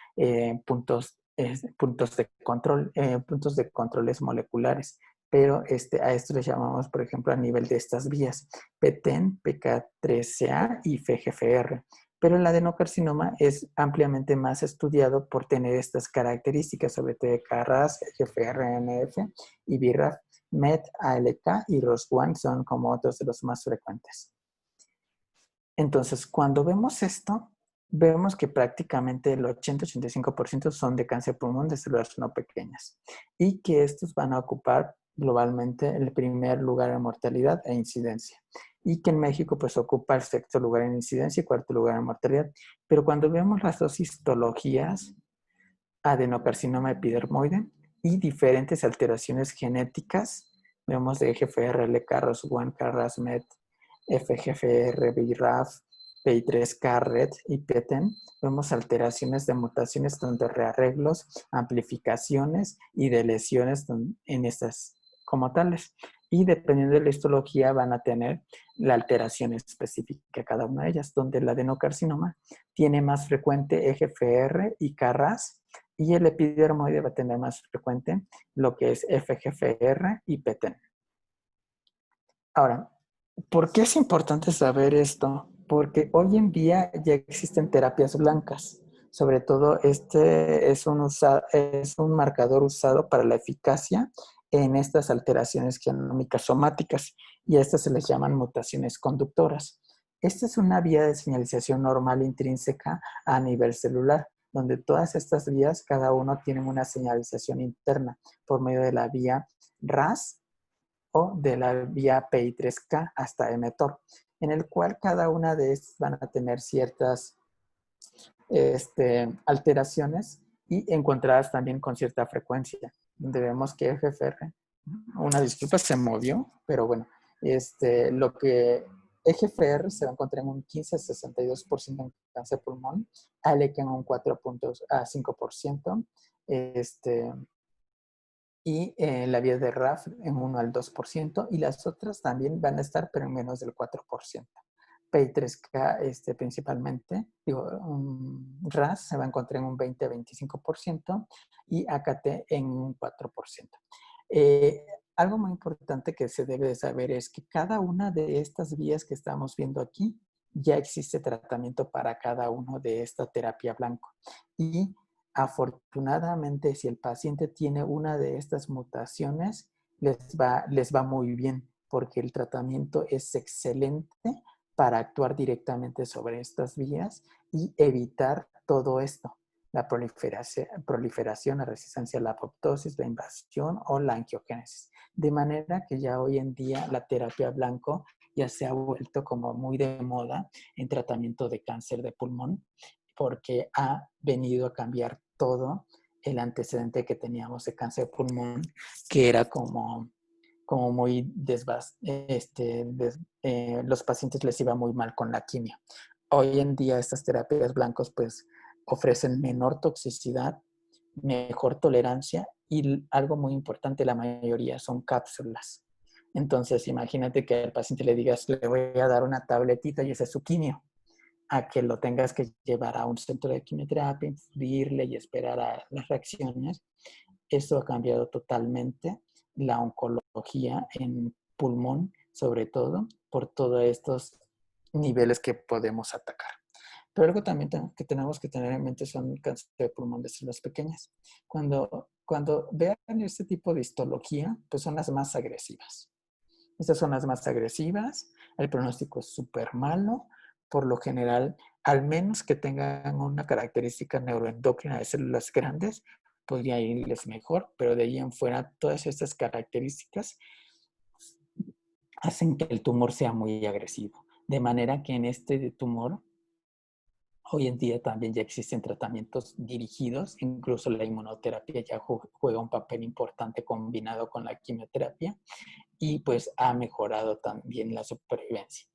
Speaker 1: puntos de control, puntos de controles moleculares. Pero a esto les llamamos, por ejemplo, a nivel de estas vías, PTEN, PK3CA y FGFR. Pero el adenocarcinoma es ampliamente más estudiado por tener estas características, sobre todo de KRAS, GFRNF y BRAF, MET, ALK y ROS1 son como otros de los más frecuentes. Entonces, cuando vemos esto, vemos que prácticamente el 80-85% son de cáncer de pulmón de células no pequeñas y que estos van a ocupar globalmente el primer lugar en mortalidad e incidencia y que en México pues ocupa el sexto lugar en incidencia y cuarto lugar en mortalidad. Pero cuando vemos las dos histologías, adenocarcinoma epidermoide y diferentes alteraciones genéticas, vemos de EGFR, LK-ROS1, KRAS-MET, FGFR, BRAF, PI3K, RET y PTEN, vemos alteraciones de mutaciones donde rearreglos, amplificaciones y de lesiones en estas como tales. Y dependiendo de la histología van a tener la alteración específica cada una de ellas, donde el adenocarcinoma tiene más frecuente EGFR y KRAS, y el epidermoide va a tener más frecuente lo que es FGFR y PTEN. Ahora, ¿por qué es importante saber esto? Porque hoy en día ya existen terapias blancas. Sobre todo, este es un marcador usado para la eficacia en estas alteraciones genómicas somáticas y a estas se les llaman mutaciones conductoras. Esta es una vía de señalización normal intrínseca a nivel celular, donde todas estas vías, cada uno tiene una señalización interna por medio de la vía RAS o de la vía PI3K hasta mTOR, en el cual cada una de estas van a tener ciertas alteraciones y encontradas también con cierta frecuencia, donde vemos que FFR, una disculpa, se movió, pero bueno, lo que EGFR se va a encontrar en un 15-62% en cáncer de pulmón, ALK en un 4.5%, y la vía de RAF en 1 al 2%, y las otras también van a estar, pero en menos del 4%. PI3K principalmente, RAS se va a encontrar en un 20-25% y AKT en un 4%. Algo muy importante que se debe de saber es que cada una de estas vías que estamos viendo aquí, ya existe tratamiento para cada uno de esta terapia blanco. Y afortunadamente, si el paciente tiene una de estas mutaciones, les va muy bien, porque el tratamiento es excelente para actuar directamente sobre estas vías y evitar todo esto, la proliferación, la resistencia a la apoptosis, la invasión o la angiogénesis. De manera que ya hoy en día la terapia blanco ya se ha vuelto como muy de moda en tratamiento de cáncer de pulmón, porque ha venido a cambiar todo el antecedente que teníamos de cáncer de pulmón, que era como muy los pacientes les iba muy mal con la quimio. Hoy en día estas terapias blancos pues ofrecen menor toxicidad, mejor tolerancia y algo muy importante, la mayoría son cápsulas. Entonces imagínate que al paciente le digas, le voy a dar una tabletita y ese es su quimio, a que lo tengas que llevar a un centro de quimioterapia, infundirle y esperar a las reacciones. Eso ha cambiado totalmente la oncología en pulmón, sobre todo por todos estos niveles que podemos atacar. Pero algo también que tenemos que tener en mente son cáncer de pulmón de células pequeñas. Cuando vean este tipo de histología, pues son las más agresivas. Estas son las más agresivas, el pronóstico es súper malo, por lo general, al menos que tengan una característica neuroendocrina de células grandes, podría irles mejor, pero de ahí en fuera todas estas características hacen que el tumor sea muy agresivo. De manera que en este tumor, hoy en día también ya existen tratamientos dirigidos, incluso la inmunoterapia ya juega un papel importante combinado con la quimioterapia y pues ha mejorado también la supervivencia.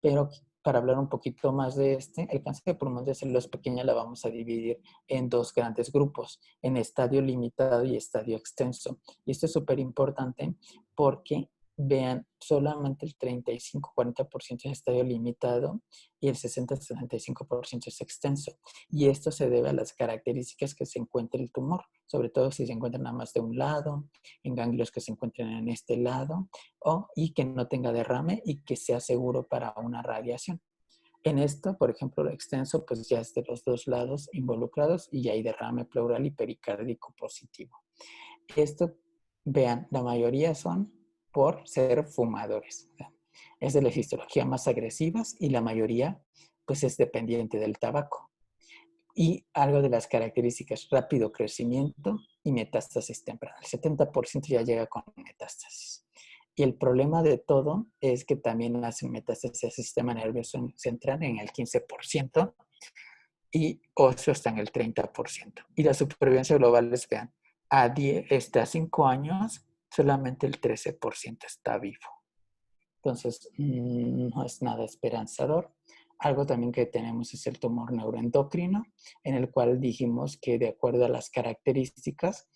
Speaker 1: Pero para hablar un poquito más de el cáncer de pulmón de células pequeñas la vamos a dividir en dos grandes grupos, en estadio limitado y estadio extenso. Y esto es súper importante porque, vean, solamente el 35-40% es estadio limitado y el 60-75% es extenso. Y esto se debe a las características que se encuentra el tumor, sobre todo si se encuentra nada más de un lado, en ganglios que se encuentren en este lado, y que no tenga derrame y que sea seguro para una radiación. En esto, por ejemplo, lo extenso, pues ya es de los dos lados involucrados y hay derrame pleural y pericárdico positivo. Esto, vean, la mayoría son por ser fumadores. Es de las histologías más agresivas y la mayoría, pues es dependiente del tabaco. Y algo de las características, rápido crecimiento y metástasis temprana. El 70% ya llega con metástasis. Y el problema de todo es que también hacen metástasis al sistema nervioso central en el 15% y óseo está en el 30%. Y la supervivencia global, les vean, a 5 años solamente el 13% está vivo. Entonces, no es nada esperanzador. Algo también que tenemos es el tumor neuroendocrino, en el cual dijimos que de acuerdo a las características,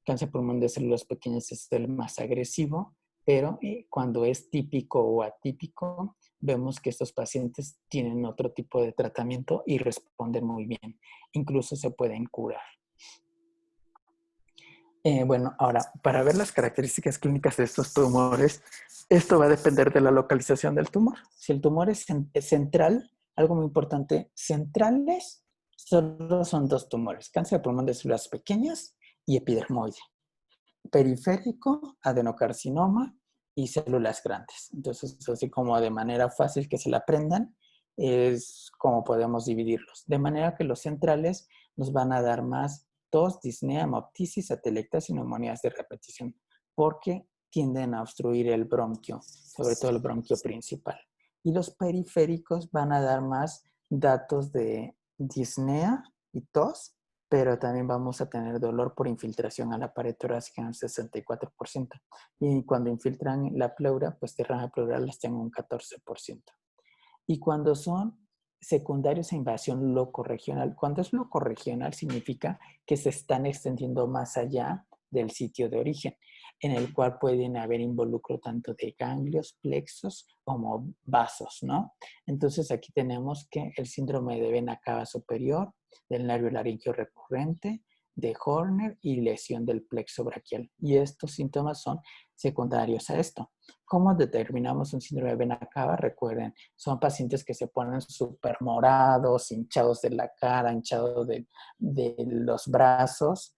Speaker 1: cáncer pulmón de células pequeñas es el más agresivo, pero cuando es típico o atípico, vemos que estos pacientes tienen otro tipo de tratamiento y responden muy bien. Incluso se pueden curar. Bueno, ahora, para ver las características clínicas de estos tumores, esto va a depender de la localización del tumor. Si el tumor es central, algo muy importante, centrales solo son dos tumores, cáncer de pulmón de células pequeñas y epidermoide. Periférico, adenocarcinoma y células grandes. Entonces, así como de manera fácil que se la aprendan, es como podemos dividirlos. De manera que los centrales nos van a dar más tos, disnea, hemoptisis, atelectasia y neumonías de repetición, porque tienden a obstruir el bronquio, sobre todo el bronquio principal. Y los periféricos van a dar más datos de disnea y tos, pero también vamos a tener dolor por infiltración a la pared torácica en un 64%. Y cuando infiltran la pleura, pues derrame pleural está en un 14%. Y cuando son secundarios a invasión locorregional, cuando es locorregional significa que se están extendiendo más allá del sitio de origen, en el cual pueden haber involucro tanto de ganglios, plexos como vasos, ¿no? Entonces aquí tenemos que el síndrome de vena cava superior, del nervio laríngeo recurrente, de Horner y lesión del plexo braquial. Y estos síntomas son secundarios a esto. ¿Cómo determinamos un síndrome de vena cava? Recuerden, son pacientes que se ponen súper morados, hinchados de la cara, hinchados de los brazos,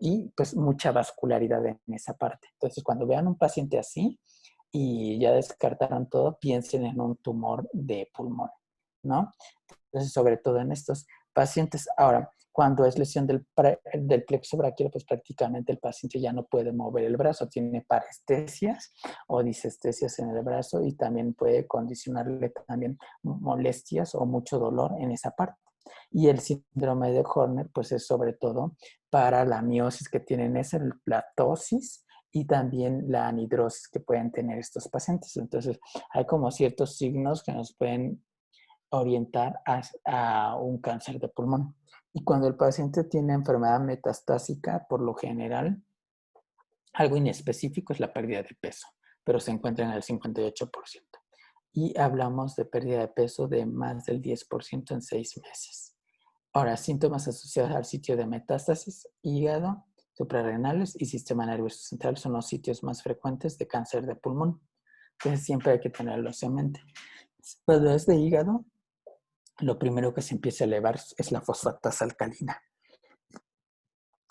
Speaker 1: y pues mucha vascularidad en esa parte. Entonces, cuando vean un paciente así y ya descartaron todo, piensen en un tumor de pulmón, ¿no? Entonces, sobre todo en estos pacientes. Ahora, cuando es lesión del plexo braquial, pues prácticamente el paciente ya no puede mover el brazo, tiene parestesias o disestesias en el brazo y también puede condicionarle también molestias o mucho dolor en esa parte. Y el síndrome de Horner, pues es sobre todo para la miosis que tienen, es la ptosis y también la anhidrosis que pueden tener estos pacientes. Entonces, hay como ciertos signos que nos pueden orientar a un cáncer de pulmón. Y cuando el paciente tiene enfermedad metastásica, por lo general, algo inespecífico es la pérdida de peso, pero se encuentra en el 58%. Y hablamos de pérdida de peso de más del 10% en 6 meses. Ahora, síntomas asociados al sitio de metástasis, hígado, suprarrenales y sistema nervioso central son los sitios más frecuentes de cáncer de pulmón. Entonces siempre hay que tenerlos en mente. Cuando es de hígado, lo primero que se empieza a elevar es la fosfatasa alcalina.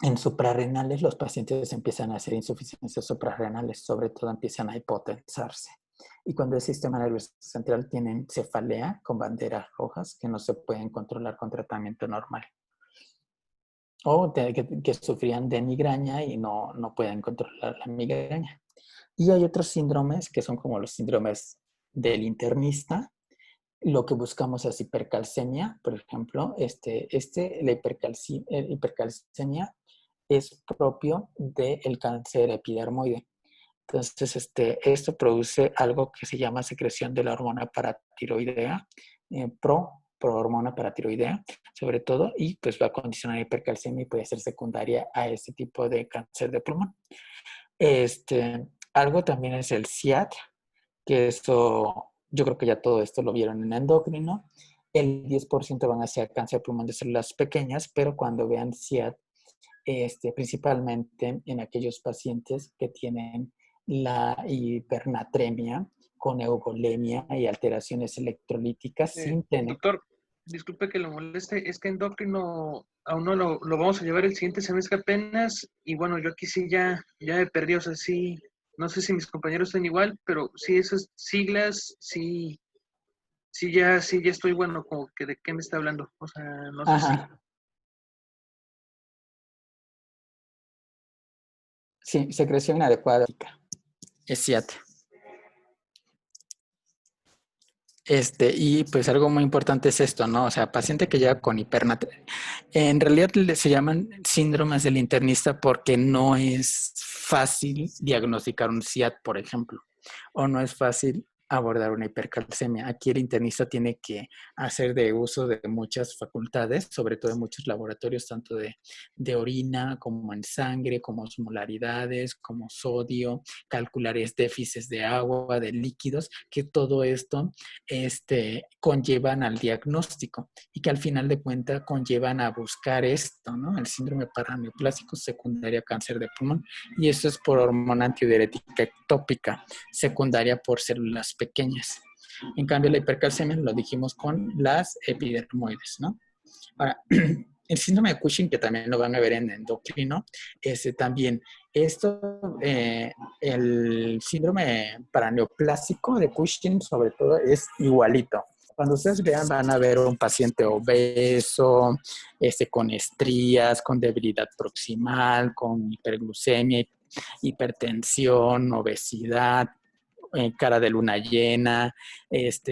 Speaker 1: En suprarrenales, los pacientes empiezan a hacer insuficiencias suprarrenales, sobre todo empiezan a hipotensarse. Y cuando el sistema nervioso central tienen cefalea con banderas rojas que no se pueden controlar con tratamiento normal. O que sufrían de migraña y no pueden controlar la migraña. Y hay otros síndromes que son como los síndromes del internista. Lo que buscamos es hipercalcemia, por ejemplo. La hipercalcemia es propio del cáncer epidermoide. Entonces, esto produce algo que se llama secreción de la hormona paratiroidea, prohormona paratiroidea, sobre todo, y pues va a condicionar hipercalcemia y puede ser secundaria a este tipo de cáncer de pulmón. Algo también es el SIAD, que eso, yo creo que ya todo esto lo vieron en endocrino. El 10% van hacia cáncer de pulmón de células pequeñas, pero cuando vean SIAD, principalmente en aquellos pacientes que tienen la hipernatremia con eugolemia y alteraciones electrolíticas sin tener...
Speaker 5: Doctor, disculpe que lo moleste, es que endocrino aún no lo vamos a llevar el siguiente semestre apenas, y bueno, yo aquí sí ya me perdí, o sea, sí, no sé si mis compañeros están igual, pero sí esas siglas, sí ya estoy, bueno, como que de qué me está hablando, o sea, no sé si...
Speaker 1: Ajá. Sí, secreción inadecuada es SIAD. Y pues algo muy importante es esto, ¿no? O sea, paciente que llega con hipernatremia. En realidad se llaman síndromes del internista porque no es fácil diagnosticar un SIAD, por ejemplo, o no es fácil abordar una hipercalcemia. Aquí el internista tiene que hacer de uso de muchas facultades, sobre todo en muchos laboratorios, tanto de orina como en sangre, como osmolaridades, como sodio, calcular déficits de agua, de líquidos, que todo esto conllevan al diagnóstico y que al final de cuentas conllevan a buscar esto, ¿no? El síndrome paraneoplásico secundario a cáncer de pulmón. Y eso es por hormona antidiurética ectópica, secundaria por células pequeñas. En cambio, la hipercalcemia lo dijimos con las epidermoides, ¿no? Ahora, el síndrome de Cushing, que también lo van a ver en endocrino, también el síndrome paraneoplásico de Cushing, sobre todo, es igualito. Cuando ustedes vean, van a ver un paciente obeso, con estrías, con debilidad proximal, con hiperglucemia, hipertensión, obesidad, cara de luna llena.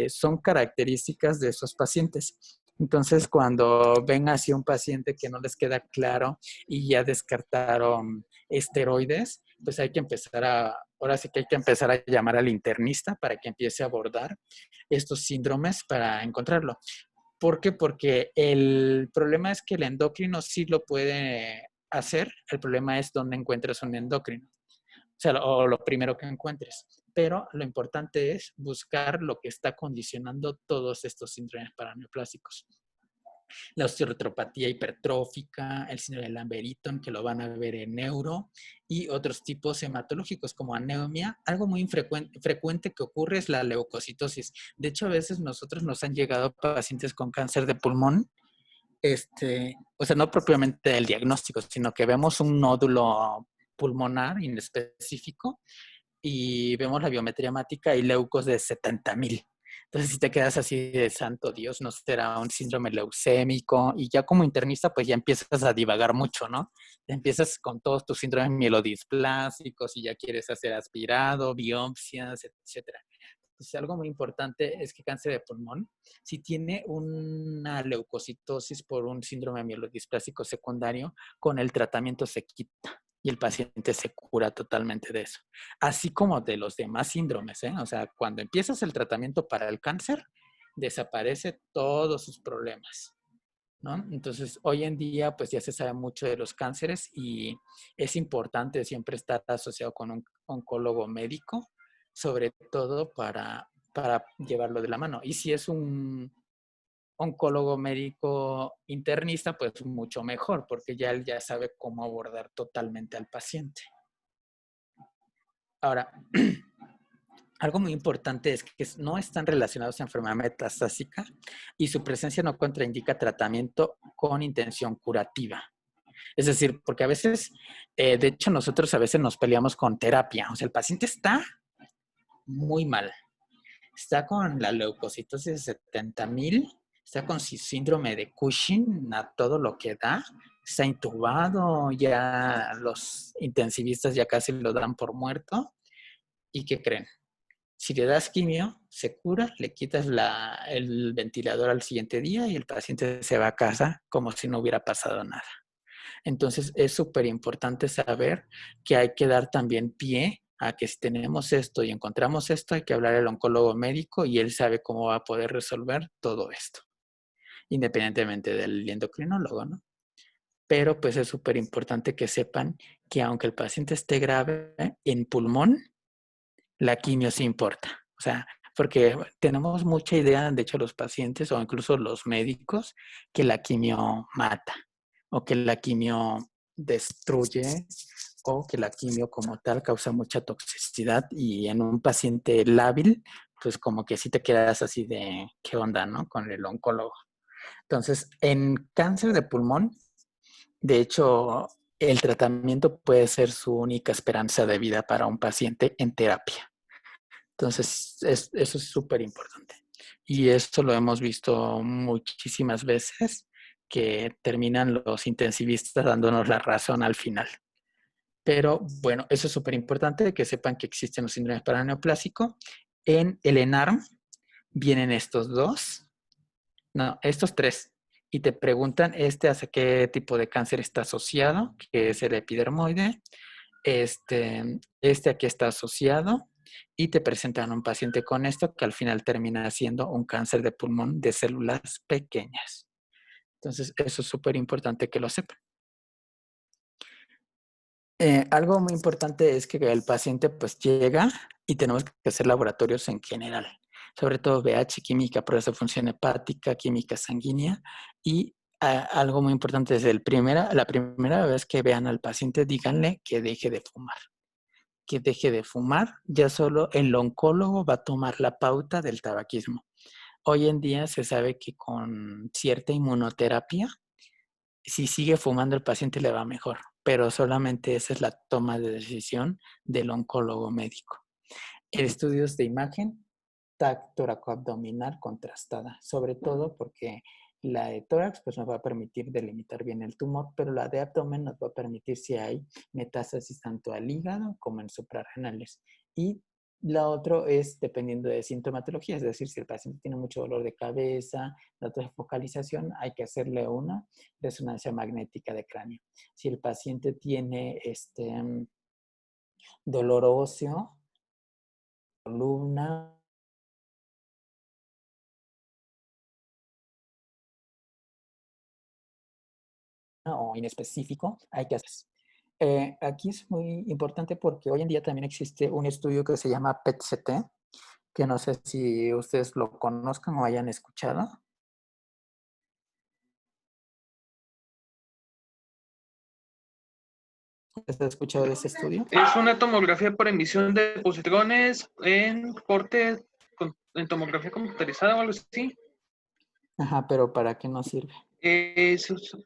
Speaker 1: Son características de esos pacientes. Entonces, cuando ven así un paciente que no les queda claro y ya descartaron esteroides, pues hay que ahora sí que hay que empezar a llamar al internista para que empiece a abordar estos síndromes para encontrarlo. ¿Por qué? Porque el problema es que el endocrino sí lo puede hacer, el problema es dónde encuentras un endocrino. O sea, o lo primero que encuentres. Pero lo importante es buscar lo que está condicionando todos estos síndromes paraneoplásicos. La osteoartropatía hipertrófica, el síndrome de Lambert-Eaton, que lo van a ver en neuro, y otros tipos hematológicos como anemia. Algo muy frecuente que ocurre es la leucocitosis. De hecho, a veces nosotros nos han llegado pacientes con cáncer de pulmón, o sea, no propiamente el diagnóstico, sino que vemos un nódulo pulmonar inespecífico y vemos la biometría hemática y leucos de 70,000. Entonces, si te quedas así de santo Dios, no será un síndrome leucémico. Y ya como internista, pues ya empiezas a divagar mucho, ¿no? Ya empiezas con todos tus síndromes mielodisplásicos y ya quieres hacer aspirado, biopsias, etcétera. Entonces, algo muy importante es que cáncer de pulmón, si tiene una leucocitosis por un síndrome mielodisplásico secundario, con el tratamiento se quita y el paciente se cura totalmente de eso. Así como de los demás síndromes, ¿eh? O sea, cuando empiezas el tratamiento para el cáncer, desaparece todos sus problemas, ¿no? Entonces, hoy en día, pues ya se sabe mucho de los cánceres y es importante siempre estar asociado con un oncólogo médico, sobre todo para llevarlo de la mano. Y si es un oncólogo médico internista, pues mucho mejor, porque ya él ya sabe cómo abordar totalmente al paciente. Ahora, algo muy importante es que no están relacionados a enfermedad metastásica y su presencia no contraindica tratamiento con intención curativa. Es decir, porque a veces, de hecho, nosotros a veces nos peleamos con terapia. O sea, el paciente está muy mal. Está con la leucocitosis de 70,000, está con síndrome de Cushing a todo lo que da, está intubado, ya los intensivistas ya casi lo dan por muerto. ¿Y qué creen? Si le das quimio, se cura, le quitas el ventilador al siguiente día y el paciente se va a casa como si no hubiera pasado nada. Entonces, es súper importante saber que hay que dar también pie a que si tenemos esto y encontramos esto, hay que hablar al oncólogo médico y él sabe cómo va a poder resolver todo esto, independientemente del endocrinólogo, ¿no? Pero pues es súper importante que sepan que aunque el paciente esté grave en pulmón, la quimio sí importa. O sea, porque tenemos mucha idea, de hecho, los pacientes o incluso los médicos, que la quimio mata o que la quimio destruye o que la quimio como tal causa mucha toxicidad y en un paciente lábil, pues como que sí te quedas así de qué onda, ¿no? Con el oncólogo. Entonces, en cáncer de pulmón, de hecho, el tratamiento puede ser su única esperanza de vida para un paciente en terapia. Entonces, eso es súper importante. Y esto lo hemos visto muchísimas veces, que terminan los intensivistas dándonos la razón al final. Pero bueno, eso es súper importante, que sepan que existen los síndromes paraneoplásicos. En el ENARM vienen estos dos, no, estos tres. Y te preguntan hacia qué tipo de cáncer está asociado, que es el epidermoide. Este aquí está asociado y te presentan a un paciente con esto que al final termina siendo un cáncer de pulmón de células pequeñas. Entonces, eso es súper importante que lo sepan. Algo muy importante es que el paciente pues llega y tenemos que hacer laboratorios en general, sobre todo VH, química, pruebas de función hepática, química sanguínea y algo muy importante es la primera vez que vean al paciente, díganle que deje de fumar. Que deje de fumar, ya solo el oncólogo va a tomar la pauta del tabaquismo. Hoy en día se sabe que con cierta inmunoterapia, si sigue fumando el paciente le va mejor, pero solamente esa es la toma de decisión del oncólogo médico. Estudios de imagen, TAC toracoabdominal contrastada, sobre todo porque la de tórax pues nos va a permitir delimitar bien el tumor, pero la de abdomen nos va a permitir si hay metástasis tanto al hígado como en suprarrenales. Y La otra es dependiendo de sintomatología, es decir, si el paciente tiene mucho dolor de cabeza, datos de focalización, hay que hacerle una resonancia magnética de cráneo. Si el paciente tiene dolor óseo, columna o inespecífico, hay que hacer. Aquí es muy importante porque hoy en día también existe un estudio que se llama PET-CT, que no sé si ustedes lo conozcan o hayan escuchado. ¿Has escuchado de ese estudio?
Speaker 5: Es una tomografía por emisión de positrones en corte, en tomografía computarizada o algo así.
Speaker 1: Ajá, pero ¿para qué nos sirve?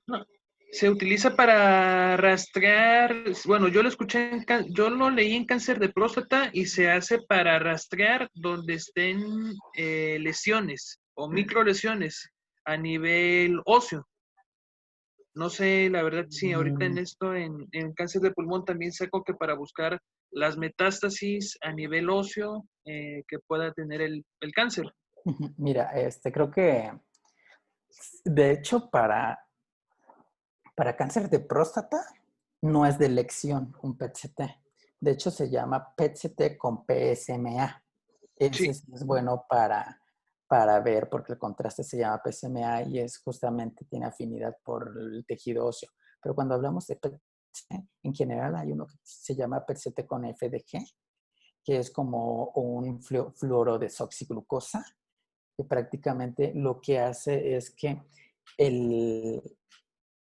Speaker 5: No, se utiliza para rastrear, bueno, yo lo escuché, yo lo leí en cáncer de próstata y se hace para rastrear donde estén lesiones o microlesiones a nivel óseo. No sé, la verdad, sí, ahorita en esto, en cáncer de pulmón también saco que para buscar las metástasis a nivel óseo que pueda tener el cáncer.
Speaker 1: Mira, creo que, de hecho, para cáncer de próstata no es de elección un PET-CT. De hecho, se llama PET-CT con PSMA. Ese
Speaker 5: Sí,
Speaker 1: sí es bueno para ver, porque el contraste se llama PSMA y es justamente, tiene afinidad por el tejido óseo. Pero cuando hablamos de PET-CT, en general hay uno que se llama PET-CT con FDG, que es como un fluoro desoxiglucosa, que prácticamente lo que hace es que el,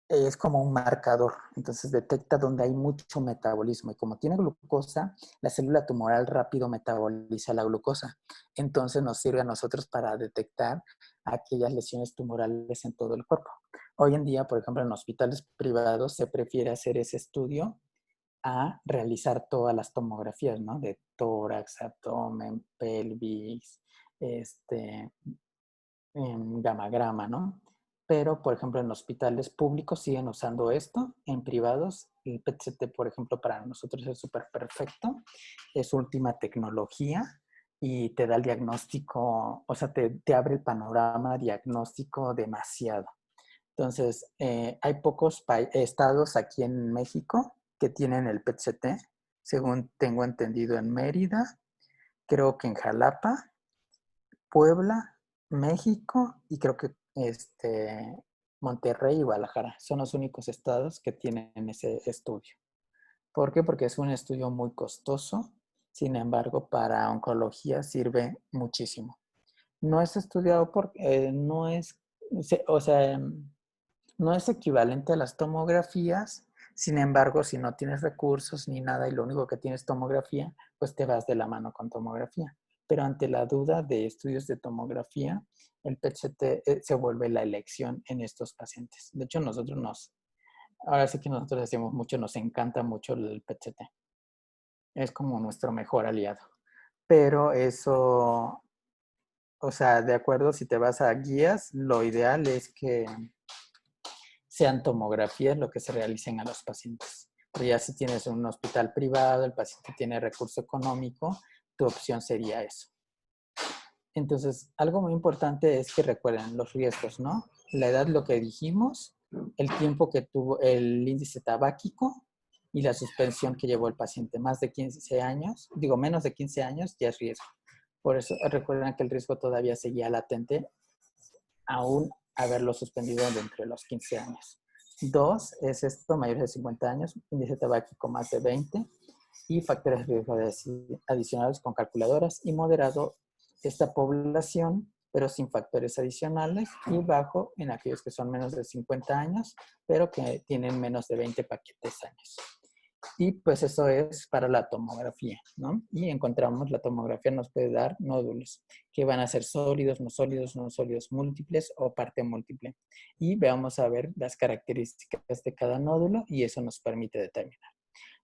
Speaker 1: es como un marcador, entonces detecta donde hay mucho metabolismo y como tiene glucosa, la célula tumoral rápido metaboliza la glucosa. Entonces nos sirve a nosotros para detectar aquellas lesiones tumorales en todo el cuerpo. Hoy en día, por ejemplo, en hospitales privados se prefiere hacer ese estudio a realizar todas las tomografías, ¿no? De tórax, abdomen, pelvis, gamagrama, ¿no? Pero, por ejemplo, en hospitales públicos siguen usando esto, en privados, el PET-CT, por ejemplo, para nosotros es súper perfecto, es última tecnología y te da el diagnóstico, o sea, te abre el panorama diagnóstico demasiado. Entonces, hay pocos estados aquí en México que tienen el PET-CT, según tengo entendido en Mérida, creo que en Jalapa, Puebla, México y creo que Monterrey y Guadalajara son los únicos estados que tienen ese estudio. ¿Por qué? Porque es un estudio muy costoso, sin embargo, para oncología sirve muchísimo. No es estudiado porque no es, o sea, no es equivalente a las tomografías, sin embargo, si no tienes recursos ni nada y lo único que tienes tomografía, pues te vas de la mano con tomografía. Pero ante la duda de estudios de tomografía, el PET-CT se vuelve la elección en estos pacientes. De hecho, ahora sí que nosotros decimos mucho, nos encanta mucho el PET-CT. Es como nuestro mejor aliado. Pero eso, o sea, de acuerdo, si te vas a guías, lo ideal es que sean tomografías lo que se realicen a los pacientes. Pero ya si tienes un hospital privado, el paciente tiene recurso económico, tu opción sería eso. Entonces, algo muy importante es que recuerden los riesgos, ¿no? La edad, lo que dijimos, el tiempo que tuvo el índice tabáquico y la suspensión que llevó el paciente. Más de 15 años, digo menos de 15 años, ya es riesgo. Por eso recuerden que el riesgo todavía seguía latente, aún haberlo suspendido dentro de los 15 años. 2 es esto, mayores de 50 años, índice tabáquico más de 20 y factores de riesgo adicionales con calculadoras y moderado esta población, pero sin factores adicionales y bajo en aquellos que son menos de 50 años, pero que tienen menos de 20 paquetes años. Y pues eso es para la tomografía, ¿no? Y encontramos, la tomografía nos puede dar nódulos, que van a ser sólidos, no sólidos, no sólidos múltiples o parte múltiple. Y vamos a ver las características de cada nódulo y eso nos permite determinar.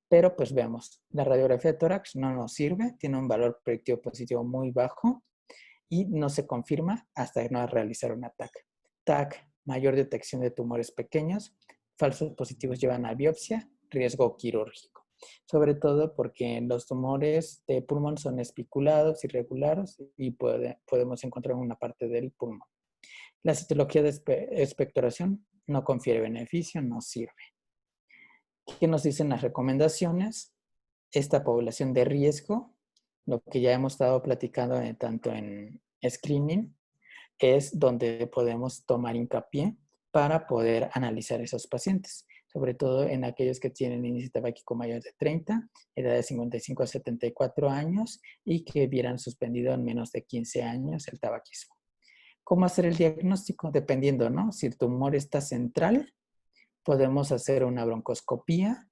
Speaker 1: Pero pues veamos, la radiografía de tórax no nos sirve, tiene un valor predictivo positivo muy bajo y no se confirma hasta no realizar una TAC. TAC, mayor detección de tumores pequeños, falsos positivos llevan a biopsia, riesgo quirúrgico. sobre todo porque los tumores de pulmón son espiculados, irregulares y podemos encontrar en una parte del pulmón. La citología de expectoración no confiere beneficio, no sirve. ¿Qué nos dicen las recomendaciones? Esta población de riesgo, lo que ya hemos estado platicando tanto en screening, es donde podemos tomar hincapié para poder analizar esos pacientes, sobre todo en aquellos que tienen índice tabáquico mayor de 30, edad de 55 a 74 años y que hubieran suspendido en menos de 15 años el tabaquismo. ¿Cómo hacer el diagnóstico? Dependiendo, ¿no? Si el tumor está central, podemos hacer una broncoscopía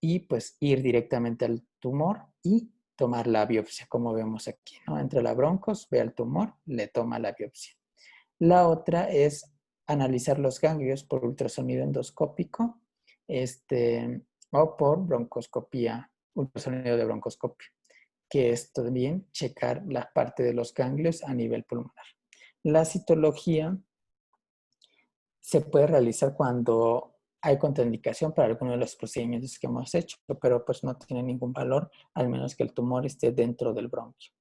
Speaker 1: y pues ir directamente al tumor y tomar la biopsia, como vemos aquí, ¿no? Entre la broncos, ve al tumor, le toma la biopsia. La otra es analizar los ganglios por ultrasonido endoscópico o por broncoscopía, ultrasonido de broncoscopio, que es también checar la parte de los ganglios a nivel pulmonar. La citología se puede realizar cuando hay contraindicación para alguno de los procedimientos que hemos hecho, pero pues no tiene ningún valor, al menos que el tumor esté dentro del bronquio.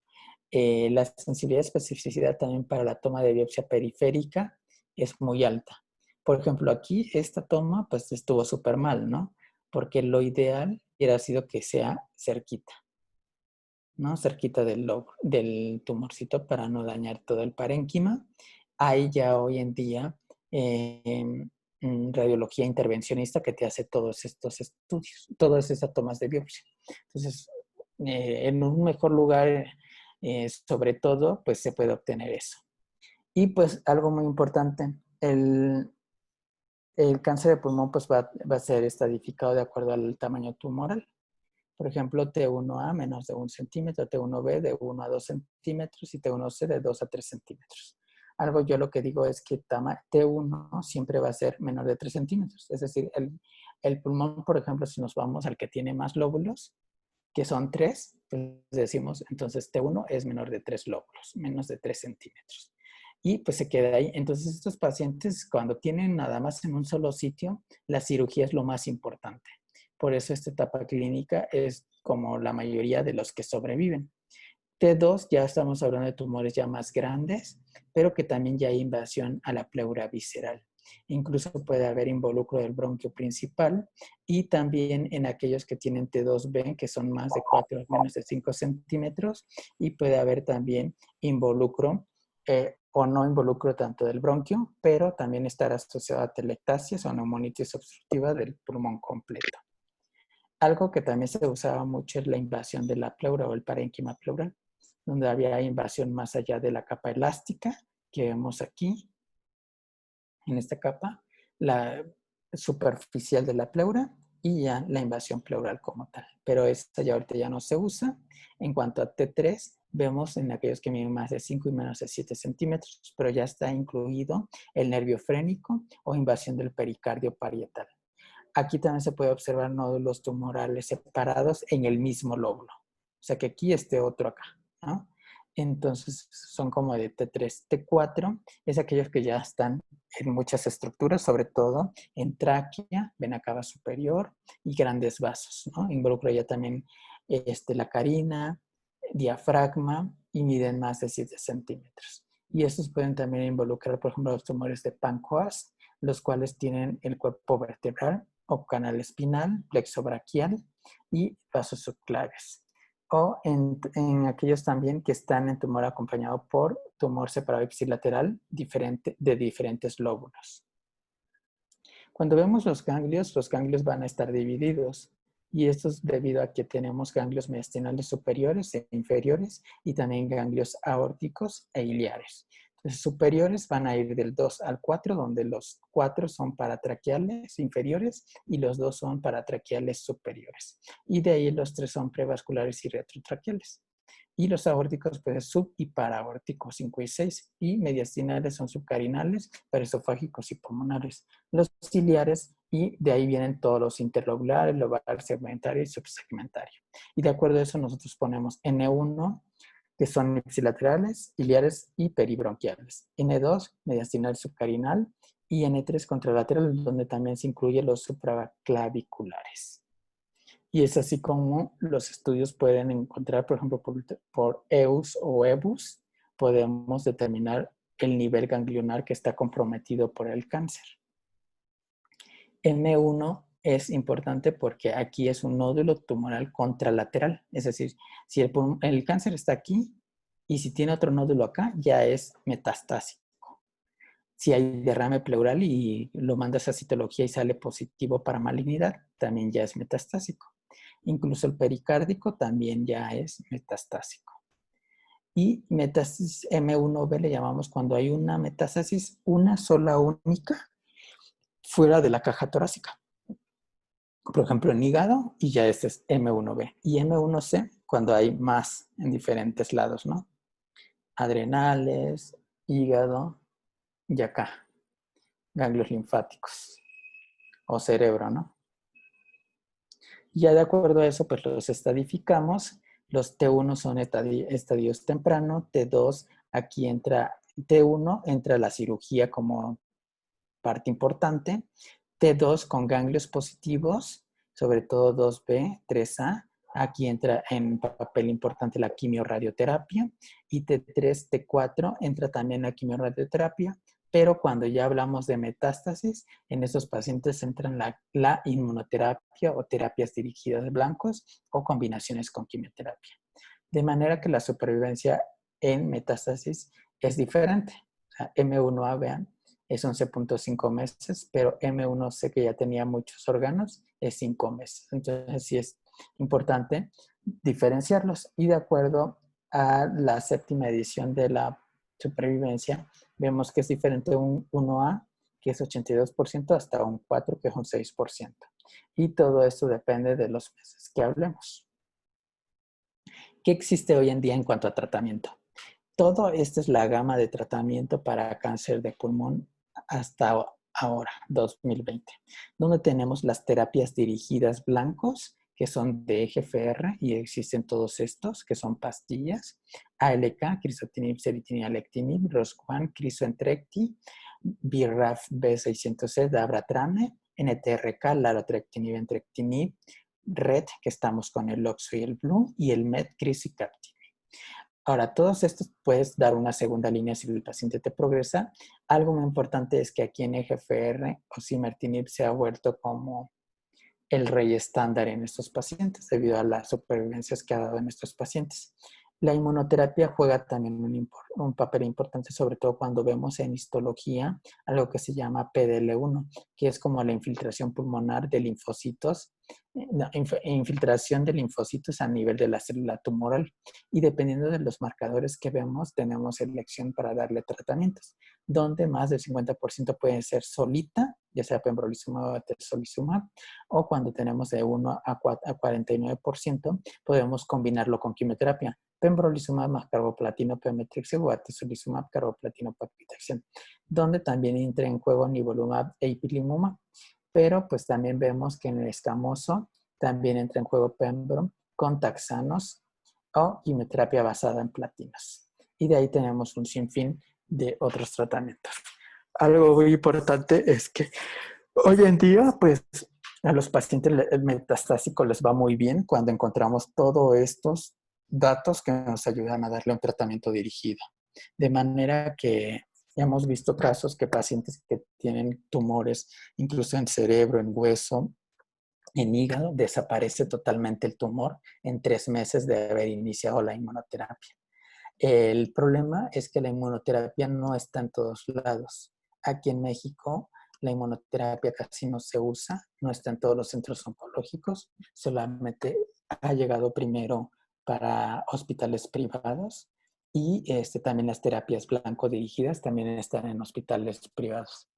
Speaker 1: La sensibilidad y especificidad también para la toma de biopsia periférica es muy alta. Por ejemplo, aquí esta toma pues estuvo súper mal, ¿no? Porque lo ideal hubiera sido que sea cerquita, ¿no? Cerquita del tumorcito para no dañar todo el parénquima. Hay ya hoy en día radiología intervencionista que te hace todos estos estudios, todas esas tomas de biopsia. Entonces, en un mejor lugar, sobre todo, pues se puede obtener eso. Y pues algo muy importante, el cáncer de pulmón pues va a ser estratificado de acuerdo al tamaño tumoral. Por ejemplo, T1A menos de 1 centímetro, T1B de 1 a 2 centímetros y T1C de 2 a 3 centímetros. Algo yo lo que digo es que T1 siempre va a ser menor de 3 centímetros. Es decir, el pulmón, por ejemplo, si nos vamos al que tiene más lóbulos, que son 3, pues decimos, entonces T1 es menor de 3 lóbulos, menos de 3 centímetros. Y pues se queda ahí. Entonces estos pacientes cuando tienen nada más en un solo sitio, la cirugía es lo más importante. Por eso esta etapa clínica es como la mayoría de los que sobreviven. T2 ya estamos hablando de tumores ya más grandes, pero que también ya hay invasión a la pleura visceral. Incluso puede haber involucro del bronquio principal y también en aquellos que tienen T2B, que son más de 4 menos de 5 centímetros, y puede haber también involucro o no involucro tanto del bronquio, pero también estar asociado a telectasias o neumonitis obstructiva del pulmón completo. Algo que también se usaba mucho es la invasión de la pleura o el parénquima pleural, donde había invasión más allá de la capa elástica que vemos aquí, en esta capa, la superficial de la pleura y ya la invasión pleural como tal. Pero esta ya ahorita ya no se usa. En cuanto a T3, vemos en aquellos que miden más de 5 y menos de 7 centímetros, pero ya está incluido el nervio frénico o invasión del pericardio parietal. Aquí también se puede observar nódulos tumorales separados en el mismo lóbulo. O sea que aquí otro acá, ¿no? Entonces son como de T3. T4 es aquellos que ya están en muchas estructuras, sobre todo en tráquea, vena cava superior y grandes vasos, ¿no? Involucra ya también la carina, diafragma y miden más de 7 centímetros. Y estos pueden también involucrar, por ejemplo, los tumores de páncreas, los cuales tienen el cuerpo vertebral o canal espinal, plexo braquial y vasos subclaves. O en aquellos también que están en tumor acompañado por tumor separado ipsilateral de diferentes lóbulos. Cuando vemos los ganglios van a estar divididos. Y esto es debido a que tenemos ganglios mediastinales superiores e inferiores y también ganglios aórticos e iliares. Entonces, superiores van a ir del 2 al 4, donde los 4 son paratraqueales inferiores y los 2 son paratraqueales superiores. Y de ahí los 3 son prevasculares y retrotraqueales. Y los aórticos, pues, sub y paraórticos 5 y 6. Y mediastinales son subcarinales, paraesofágicos y pulmonares. Los ciliares, y de ahí vienen todos los interlobulares, lobar segmentario y subsegmentario. Y de acuerdo a eso nosotros ponemos N1, que son ipsilaterales, iliares y peribronquiales. N2, mediastinal subcarinal. Y N3, contralateral, donde también se incluyen los supraclaviculares. Y es así como los estudios pueden encontrar, por ejemplo, por EUS o EBUS, podemos determinar el nivel ganglionar que está comprometido por el cáncer. M1 es importante porque aquí es un nódulo tumoral contralateral, es decir, si el cáncer está aquí y si tiene otro nódulo acá, ya es metastásico. Si hay derrame pleural y lo mandas a citología y sale positivo para malignidad, también ya es metastásico. Incluso el pericárdico también ya es metastásico. Y metástasis M1B le llamamos cuando hay una metástasis, una sola única, fuera de la caja torácica. Por ejemplo, en hígado, y ya este es M1B. Y M1C cuando hay más en diferentes lados, ¿no? Adrenales, hígado y acá, ganglios linfáticos o cerebro, ¿no? Ya de acuerdo a eso, pues los estadificamos. Los T1 son estadios temprano, T2, aquí entra, T1 entra la cirugía como parte importante, T2 con ganglios positivos, sobre todo 2B, 3A, aquí entra en papel importante la quimiorradioterapia, y T3, T4 entra también la quimiorradioterapia, pero cuando ya hablamos de metástasis, en esos pacientes entran la inmunoterapia o terapias dirigidas blancos o combinaciones con quimioterapia. De manera que la supervivencia en metástasis es diferente. O sea, M1A, vean, es 11.5 meses, pero M1C, que ya tenía muchos órganos, es 5 meses. Entonces sí es importante diferenciarlos. Y de acuerdo a la séptima edición de la supervivencia, vemos que es diferente un 1A, que es 82%, hasta un 4, que es un 6%. Y todo esto depende de los meses que hablemos. ¿Qué existe hoy en día en cuanto a tratamiento? Todo esto es la gama de tratamiento para cáncer de pulmón hasta ahora, 2020, donde tenemos las terapias dirigidas blancos, que son de EGFR, y existen todos estos, que son pastillas, ALK, crizotinib, ceritinib, alectinib, ROS1, crizoentrecti, BRAF B600C, dabratrame, NTRK, larotrectinib, entrectinib, RED, que estamos con el Loxo y el Blue, y el MET, crisicaptinib. Ahora, todos estos puedes dar una segunda línea si el paciente te progresa. Algo muy importante es que aquí en EGFR, osimertinib se ha vuelto como el rey estándar en estos pacientes debido a las supervivencias que ha dado en estos pacientes. La inmunoterapia juega también un papel importante, sobre todo cuando vemos en histología algo que se llama PDL1, que es como la infiltración pulmonar de linfocitos, infiltración de linfocitos a nivel de la célula tumoral. Y dependiendo de los marcadores que vemos, tenemos elección para darle tratamientos, donde más del 50% puede ser solita, ya sea pembrolizumab o atezolizumab, o cuando tenemos de 1 a 49%, podemos combinarlo con quimioterapia. Pembrolizumab más carboplatino, pemetrexed, o atezolizumab, carboplatino, paclitaxel, donde también entra en juego nivolumab e ipilimumab. Pero pues también vemos que en el escamoso también entra en juego pembro con taxanos o quimioterapia basada en platinos. Y de ahí tenemos un sinfín de otros tratamientos. Algo muy importante es que hoy en día, pues, a los pacientes el metastásico les va muy bien cuando encontramos todos estos datos que nos ayudan a darle un tratamiento dirigido. De manera que hemos visto casos que pacientes que tienen tumores, incluso en cerebro, en hueso, en hígado, desaparece totalmente el tumor en 3 meses de haber iniciado la inmunoterapia. El problema es que la inmunoterapia no está en todos lados. Aquí en México, la inmunoterapia casi no se usa, no está en todos los centros oncológicos, solamente ha llegado primero para hospitales privados y también las terapias blanco dirigidas también están en hospitales privados.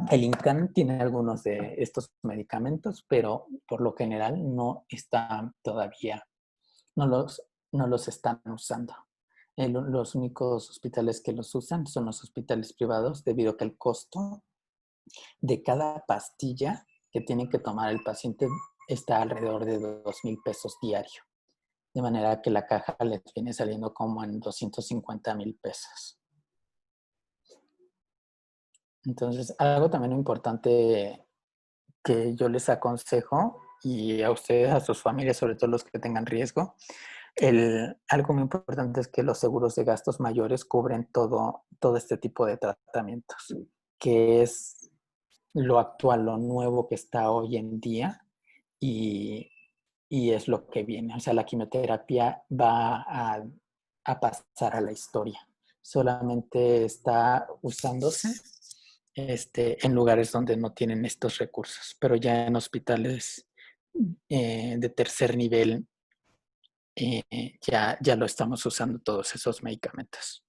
Speaker 1: El INCAN tiene algunos de estos medicamentos, pero por lo general no están todavía, no los están usando. Los únicos hospitales que los usan son los hospitales privados, debido a que el costo de cada pastilla que tiene que tomar el paciente está alrededor de 2,000 pesos diario. De manera que la caja les viene saliendo como en 250,000 pesos. Entonces, algo también importante que yo les aconsejo y a ustedes, a sus familias, sobre todo los que tengan riesgo. Algo muy importante es que los seguros de gastos mayores cubren todo este tipo de tratamientos, que es lo actual, lo nuevo que está hoy en día y, y es lo que viene. O sea, la quimioterapia va a pasar a la historia. Solamente está usándose en lugares donde no tienen estos recursos, pero ya en hospitales de tercer nivel ya lo estamos usando todos esos medicamentos.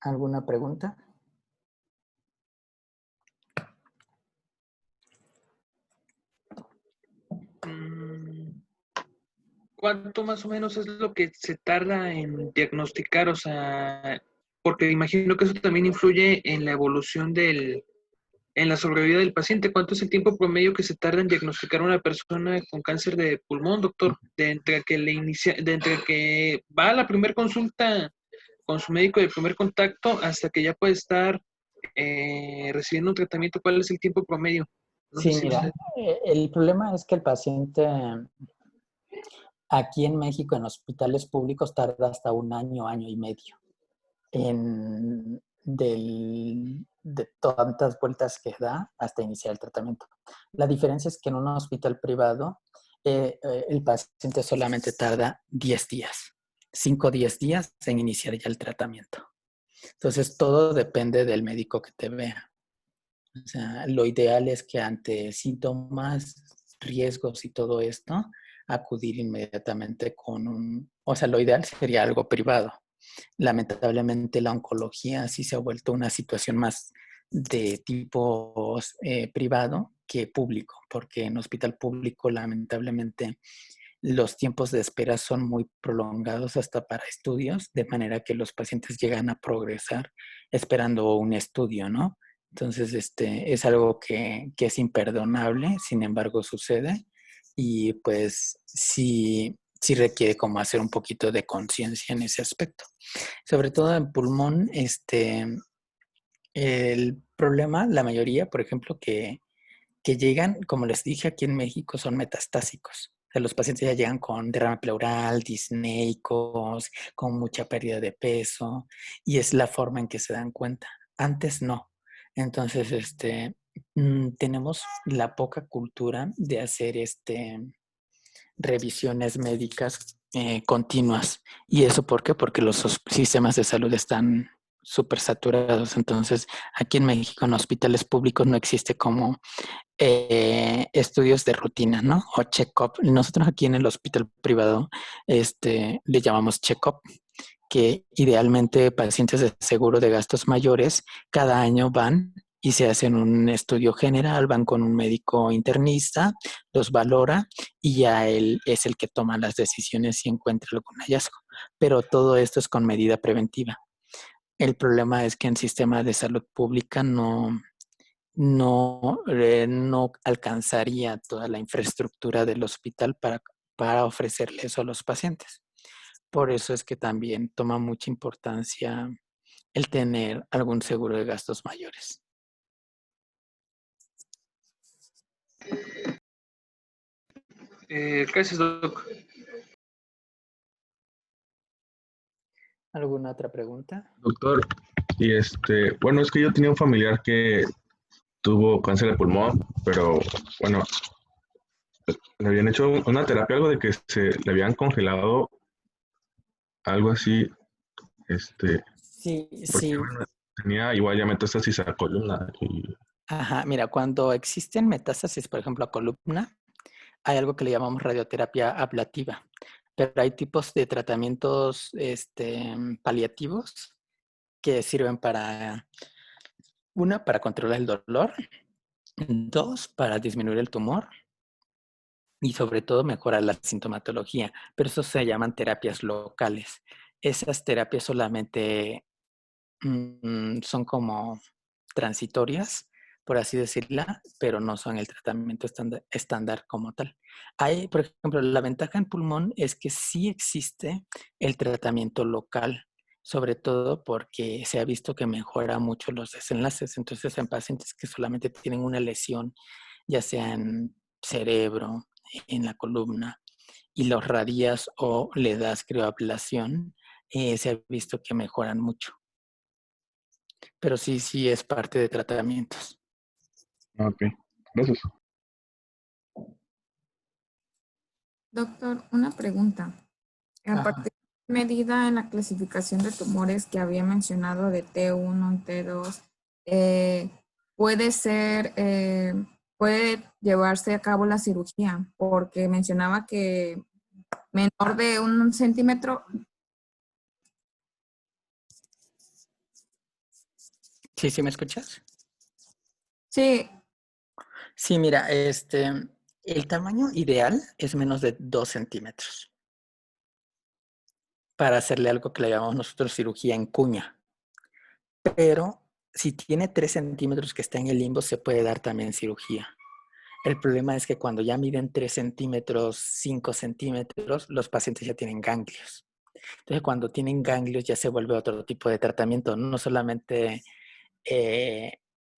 Speaker 1: ¿Alguna pregunta?
Speaker 5: ¿Cuánto más o menos es lo que se tarda en diagnosticar? O sea, porque imagino que eso también influye en la evolución en la sobrevida del paciente. ¿Cuánto es el tiempo promedio que se tarda en diagnosticar a una persona con cáncer de pulmón, doctor? De entre que va a la primera consulta con su médico de primer contacto hasta que ya puede estar recibiendo un tratamiento, ¿cuál es el tiempo promedio? No sé
Speaker 1: Sí,
Speaker 5: si
Speaker 1: mira,
Speaker 5: usted...
Speaker 1: el problema es que el paciente aquí en México en hospitales públicos tarda hasta un año, año y medio de tantas vueltas que da hasta iniciar el tratamiento. La diferencia es que en un hospital privado el paciente solamente tarda 10 días, 5 o 10 días en iniciar ya el tratamiento. Entonces todo depende del médico que te vea. O sea, lo ideal es que ante síntomas, riesgos y todo esto, acudir inmediatamente o sea, lo ideal sería algo privado. Lamentablemente la oncología sí se ha vuelto una situación más de tipo privado que público, porque en hospital público lamentablemente los tiempos de espera son muy prolongados hasta para estudios, de manera que los pacientes llegan a progresar esperando un estudio, ¿no? Entonces, es algo que es imperdonable, sin embargo sucede y pues sí requiere como hacer un poquito de conciencia en ese aspecto. Sobre todo en pulmón, el problema, la mayoría, por ejemplo, que llegan, como les dije, aquí en México son metastásicos. O sea, los pacientes ya llegan con derrame pleural, disneicos, con mucha pérdida de peso, y es la forma en que se dan cuenta. Antes no. Entonces, tenemos la poca cultura de hacer revisiones médicas continuas. ¿Y eso por qué? Porque los sistemas de salud están súper saturados. Entonces, aquí en México, en hospitales públicos, no existe como estudios de rutina, ¿no? O check-up. Nosotros aquí en el hospital privado le llamamos check-up, que idealmente pacientes de seguro de gastos mayores cada año van y se hacen un estudio general, van con un médico internista, los valora y ya él es el que toma las decisiones si encuentra algún hallazgo. Pero todo esto es con medida preventiva. El problema es que en sistema de salud pública no alcanzaría toda la infraestructura del hospital para ofrecerle eso a los pacientes. Por eso es que también toma mucha importancia el tener algún seguro de gastos mayores.
Speaker 5: Gracias, doc.
Speaker 1: ¿Alguna otra pregunta?
Speaker 6: Doctor, y bueno, es que yo tenía un familiar que tuvo cáncer de pulmón, pero bueno, le habían hecho una terapia, algo de que se le habían congelado, algo así,
Speaker 1: Sí,
Speaker 6: porque
Speaker 1: sí.
Speaker 6: bueno, tenía igual ya metástasis a la columna.
Speaker 1: Ajá, mira, cuando existen metástasis, por ejemplo, a columna, hay algo que le llamamos radioterapia ablativa, pero hay tipos de tratamientos paliativos que sirven para controlar el dolor, dos, para disminuir el tumor y sobre todo mejorar la sintomatología, pero eso se llaman terapias locales. Esas terapias solamente son como transitorias, por así decirla, pero no son el tratamiento estándar como tal. Hay, por ejemplo, la ventaja en pulmón es que sí existe el tratamiento local, sobre todo porque se ha visto que mejora mucho los desenlaces. Entonces, en pacientes que solamente tienen una lesión, ya sea en cerebro, en la columna, y los radias o le das crioablación, se ha visto que mejoran mucho. Pero sí es parte de tratamientos.
Speaker 6: Ok, gracias.
Speaker 2: Doctor, una pregunta. A
Speaker 1: Ajá.
Speaker 2: partir de medida en la clasificación de tumores que había mencionado de T1 y T2, puede ser, puede llevarse a cabo la cirugía, porque mencionaba que menor de 1 centímetro.
Speaker 1: ¿Sí me escuchas?
Speaker 2: Sí,
Speaker 1: Sí, mira, el tamaño ideal es menos de 2 centímetros para hacerle algo que le llamamos nosotros cirugía en cuña. Pero si tiene 3 centímetros que está en el limbo, se puede dar también cirugía. El problema es que cuando ya miden 3 centímetros, 5 centímetros, los pacientes ya tienen ganglios. Entonces, cuando tienen ganglios ya se vuelve otro tipo de tratamiento. No solamente eh,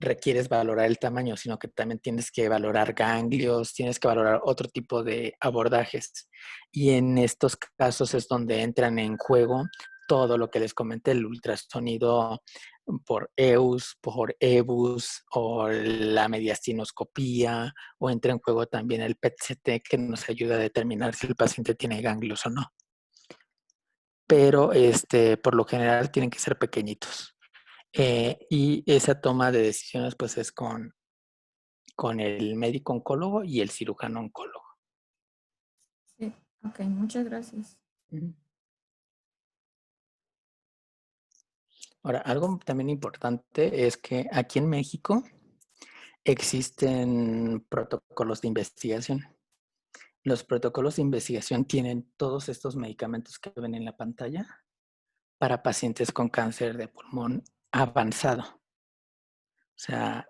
Speaker 1: requieres valorar el tamaño, sino que también tienes que valorar ganglios, tienes que valorar otro tipo de abordajes. Y en estos casos es donde entran en juego todo lo que les comenté, el ultrasonido por EUS, por EBUS o la mediastinoscopía, o entra en juego también el PET-CT que nos ayuda a determinar si el paciente tiene ganglios o no. Pero por lo general tienen que ser pequeñitos. Y esa toma de decisiones pues es con el médico oncólogo y el cirujano oncólogo.
Speaker 2: sí. Ok, muchas gracias.
Speaker 1: Ujú. Ahora, algo también importante es que aquí en México existen protocolos de investigación. Los protocolos de investigación tienen todos estos medicamentos que ven en la pantalla para pacientes con cáncer de pulmón avanzado. O sea,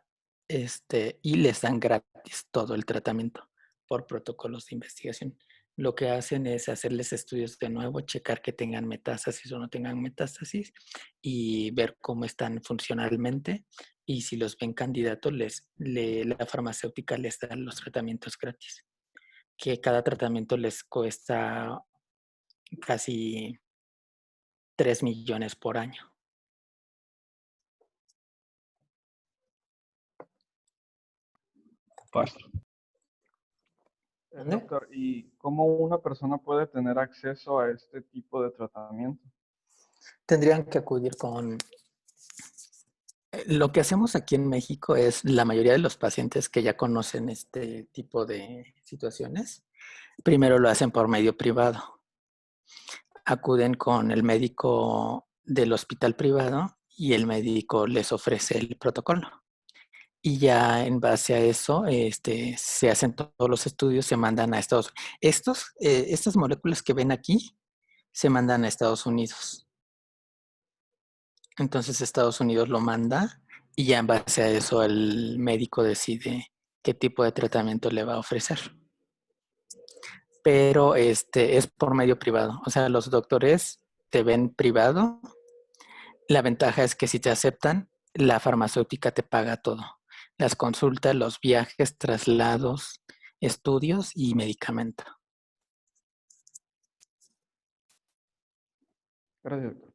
Speaker 1: y les dan gratis todo el tratamiento por protocolos de investigación. Lo que hacen es hacerles estudios de nuevo, checar que tengan metástasis o no tengan metástasis y ver cómo están funcionalmente. Y si los ven candidatos, la farmacéutica les da los tratamientos gratis, que cada tratamiento les cuesta casi 3 millones por año.
Speaker 6: Pasto.
Speaker 1: ¿Vale?
Speaker 7: Doctor, ¿y cómo una persona puede tener acceso a este tipo de tratamiento?
Speaker 1: Tendrían que acudir con... Lo que hacemos aquí en México es la mayoría de los pacientes que ya conocen este tipo de situaciones, primero lo hacen por medio privado. Acuden con el médico del hospital privado y el médico les ofrece el protocolo. Y ya en base a eso se hacen todos los estudios, se mandan a Estados Unidos. Estas moléculas que ven aquí se mandan a Estados Unidos. Entonces Estados Unidos lo manda y ya en base a eso el médico decide qué tipo de tratamiento le va a ofrecer. Pero es por medio privado. O sea, los doctores te ven privado. La ventaja es que si te aceptan, la farmacéutica te paga todo. Las consultas, los viajes, traslados, estudios y medicamento.
Speaker 7: Gracias, doctor.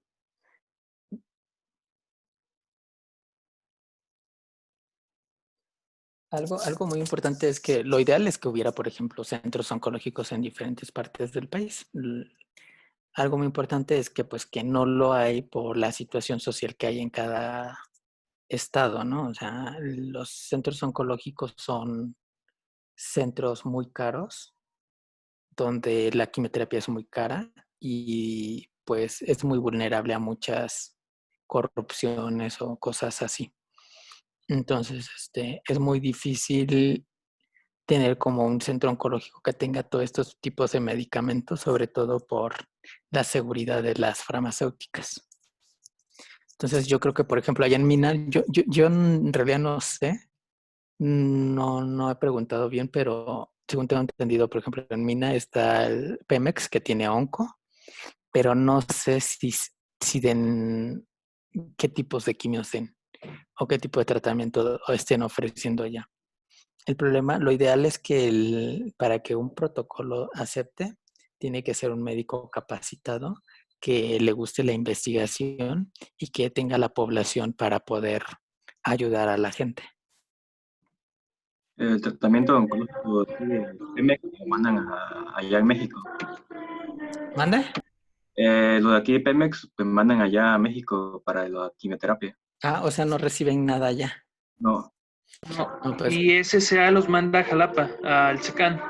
Speaker 1: Algo muy importante es que lo ideal es que hubiera, por ejemplo, centros oncológicos en diferentes partes del país. Algo muy importante es que pues que no lo hay por la situación social que hay en cada estado, ¿no? O sea, los centros oncológicos son centros muy caros, donde la quimioterapia es muy cara y pues es muy vulnerable a muchas corrupciones o cosas así. Entonces, es muy difícil tener como un centro oncológico que tenga todos estos tipos de medicamentos, sobre todo por la seguridad de las farmacéuticas. Entonces yo creo que, por ejemplo, allá en Mina, yo en realidad no sé, no he preguntado bien, pero según tengo entendido, por ejemplo, en Mina está el Pemex que tiene onco, pero no sé si den qué tipos de quimios den o qué tipo de tratamiento estén ofreciendo allá. El problema, lo ideal es que para que un protocolo acepte, tiene que ser un médico capacitado, que le guste la investigación y que tenga la población para poder ayudar a la gente.
Speaker 8: El tratamiento oncológico de Pemex lo mandan allá en México.
Speaker 1: ¿Mande?
Speaker 8: Lo de aquí de Pemex pues mandan allá a México para la quimioterapia.
Speaker 1: Ah, o sea, no reciben nada ya.
Speaker 8: No,
Speaker 5: No,
Speaker 1: No, pues,
Speaker 5: y SSA los manda a Jalapa, al SECAN.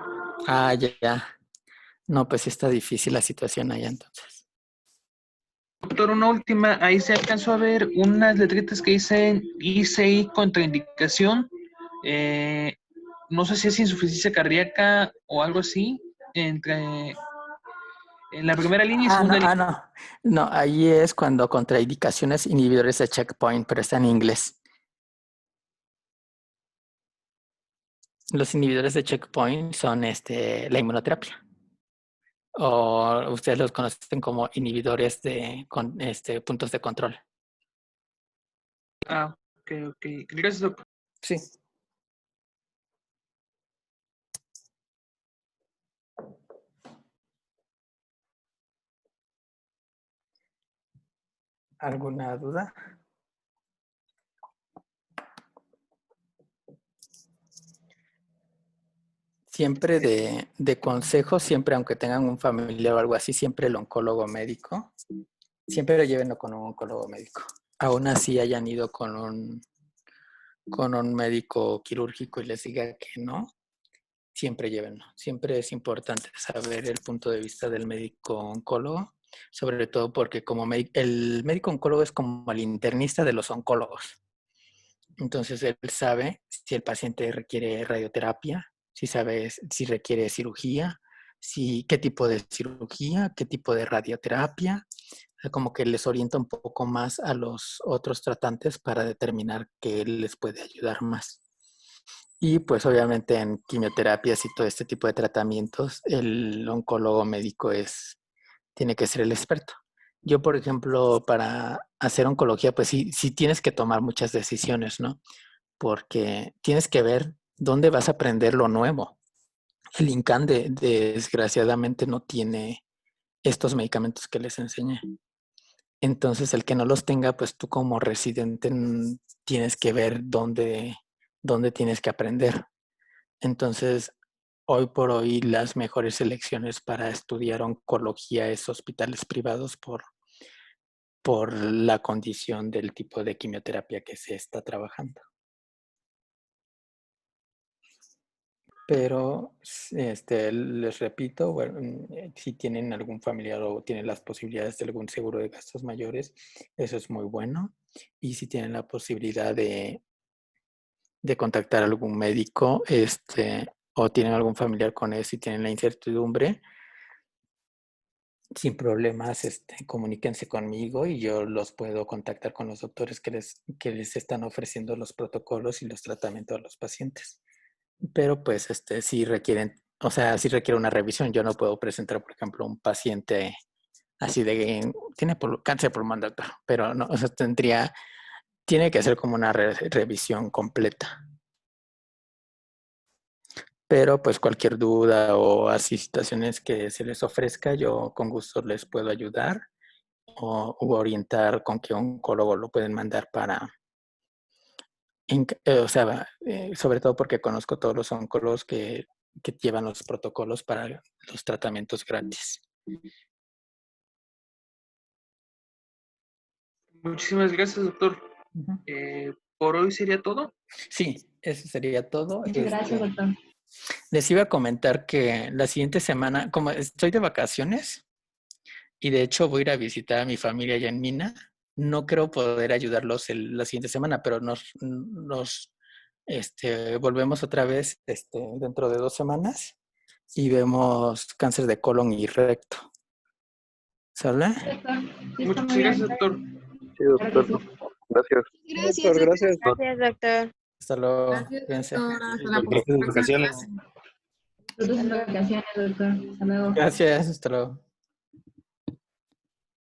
Speaker 1: ya. No, pues sí está difícil la situación allá entonces.
Speaker 5: Doctor, una última, ahí se alcanzó a ver unas letritas que dicen ICI contraindicación. No sé si es insuficiencia cardíaca o algo así, en la primera línea y segunda línea.
Speaker 1: No. No, ahí es cuando contraindicaciones inhibidores de checkpoint, pero está en inglés. Los inhibidores de checkpoint son la inmunoterapia. O ustedes los conocen como inhibidores de puntos de control.
Speaker 5: Ah, ok. Gracias, doctor.
Speaker 1: Sí. ¿Alguna duda? Siempre de consejo, siempre aunque tengan un familiar o algo así, siempre el oncólogo médico, siempre lo llévenlo con un oncólogo médico. Aún así hayan ido con un médico quirúrgico y les diga que no, siempre llévenlo. Siempre es importante saber el punto de vista del médico oncólogo, sobre todo porque el médico oncólogo es como el internista de los oncólogos. Entonces él sabe si el paciente requiere radioterapia, si sabe si requiere cirugía, qué tipo de cirugía, qué tipo de radioterapia, como que les orienta un poco más a los otros tratantes para determinar qué les puede ayudar más. Y pues obviamente en quimioterapias y todo este tipo de tratamientos, el oncólogo médico tiene que ser el experto. Yo, por ejemplo, para hacer oncología, pues sí tienes que tomar muchas decisiones, ¿no? Porque tienes que ver dónde vas a aprender lo nuevo. El INCAN, desgraciadamente, no tiene estos medicamentos que les enseñé. Entonces, el que no los tenga, pues tú como residente tienes que ver dónde tienes que aprender. Entonces, hoy por hoy, las mejores elecciones para estudiar oncología es hospitales privados por la condición del tipo de quimioterapia que se está trabajando. Pero les repito, bueno, si tienen algún familiar o tienen las posibilidades de algún seguro de gastos mayores, eso es muy bueno. Y si tienen la posibilidad de contactar a algún médico, o tienen algún familiar con eso y tienen la incertidumbre, sin problemas, comuníquense conmigo y yo los puedo contactar con los doctores que les están ofreciendo los protocolos y los tratamientos a los pacientes. Pero pues sí requieren, o sea, sí requiere una revisión. Yo no puedo presentar, por ejemplo, un paciente así tiene cáncer pulmón, doctor, pero no, o sea, tiene que ser como una revisión completa. Pero pues cualquier duda o así situaciones que se les ofrezca, yo con gusto les puedo ayudar u orientar con qué oncólogo lo pueden mandar o sea, sobre todo porque conozco todos los oncólogos que llevan los protocolos para los tratamientos gratis.
Speaker 5: Muchísimas gracias, doctor. ¿Por hoy sería todo?
Speaker 1: Sí, eso sería todo.
Speaker 2: Muchas gracias, doctor.
Speaker 1: Les iba a comentar que la siguiente semana, como estoy de vacaciones y de hecho voy a ir a visitar a mi familia allá en Mina, no creo poder ayudarlos la siguiente semana, pero nos volvemos otra vez dentro de 2 semanas y vemos cáncer de colon y recto. ¿Sale?
Speaker 5: Muchas gracias, doctor.
Speaker 9: Sí, doctor. Gracias.
Speaker 4: Gracias,
Speaker 9: Gracias.
Speaker 4: Gracias, doctor.
Speaker 1: Hasta luego.
Speaker 2: Gracias,
Speaker 1: Cuídense.
Speaker 2: doctor. Hasta la
Speaker 6: Doctor,
Speaker 2: próxima
Speaker 6: vacaciones.
Speaker 2: clase. Disfruten sus vacaciones, doctor. Hasta luego.
Speaker 1: Gracias. Hasta luego.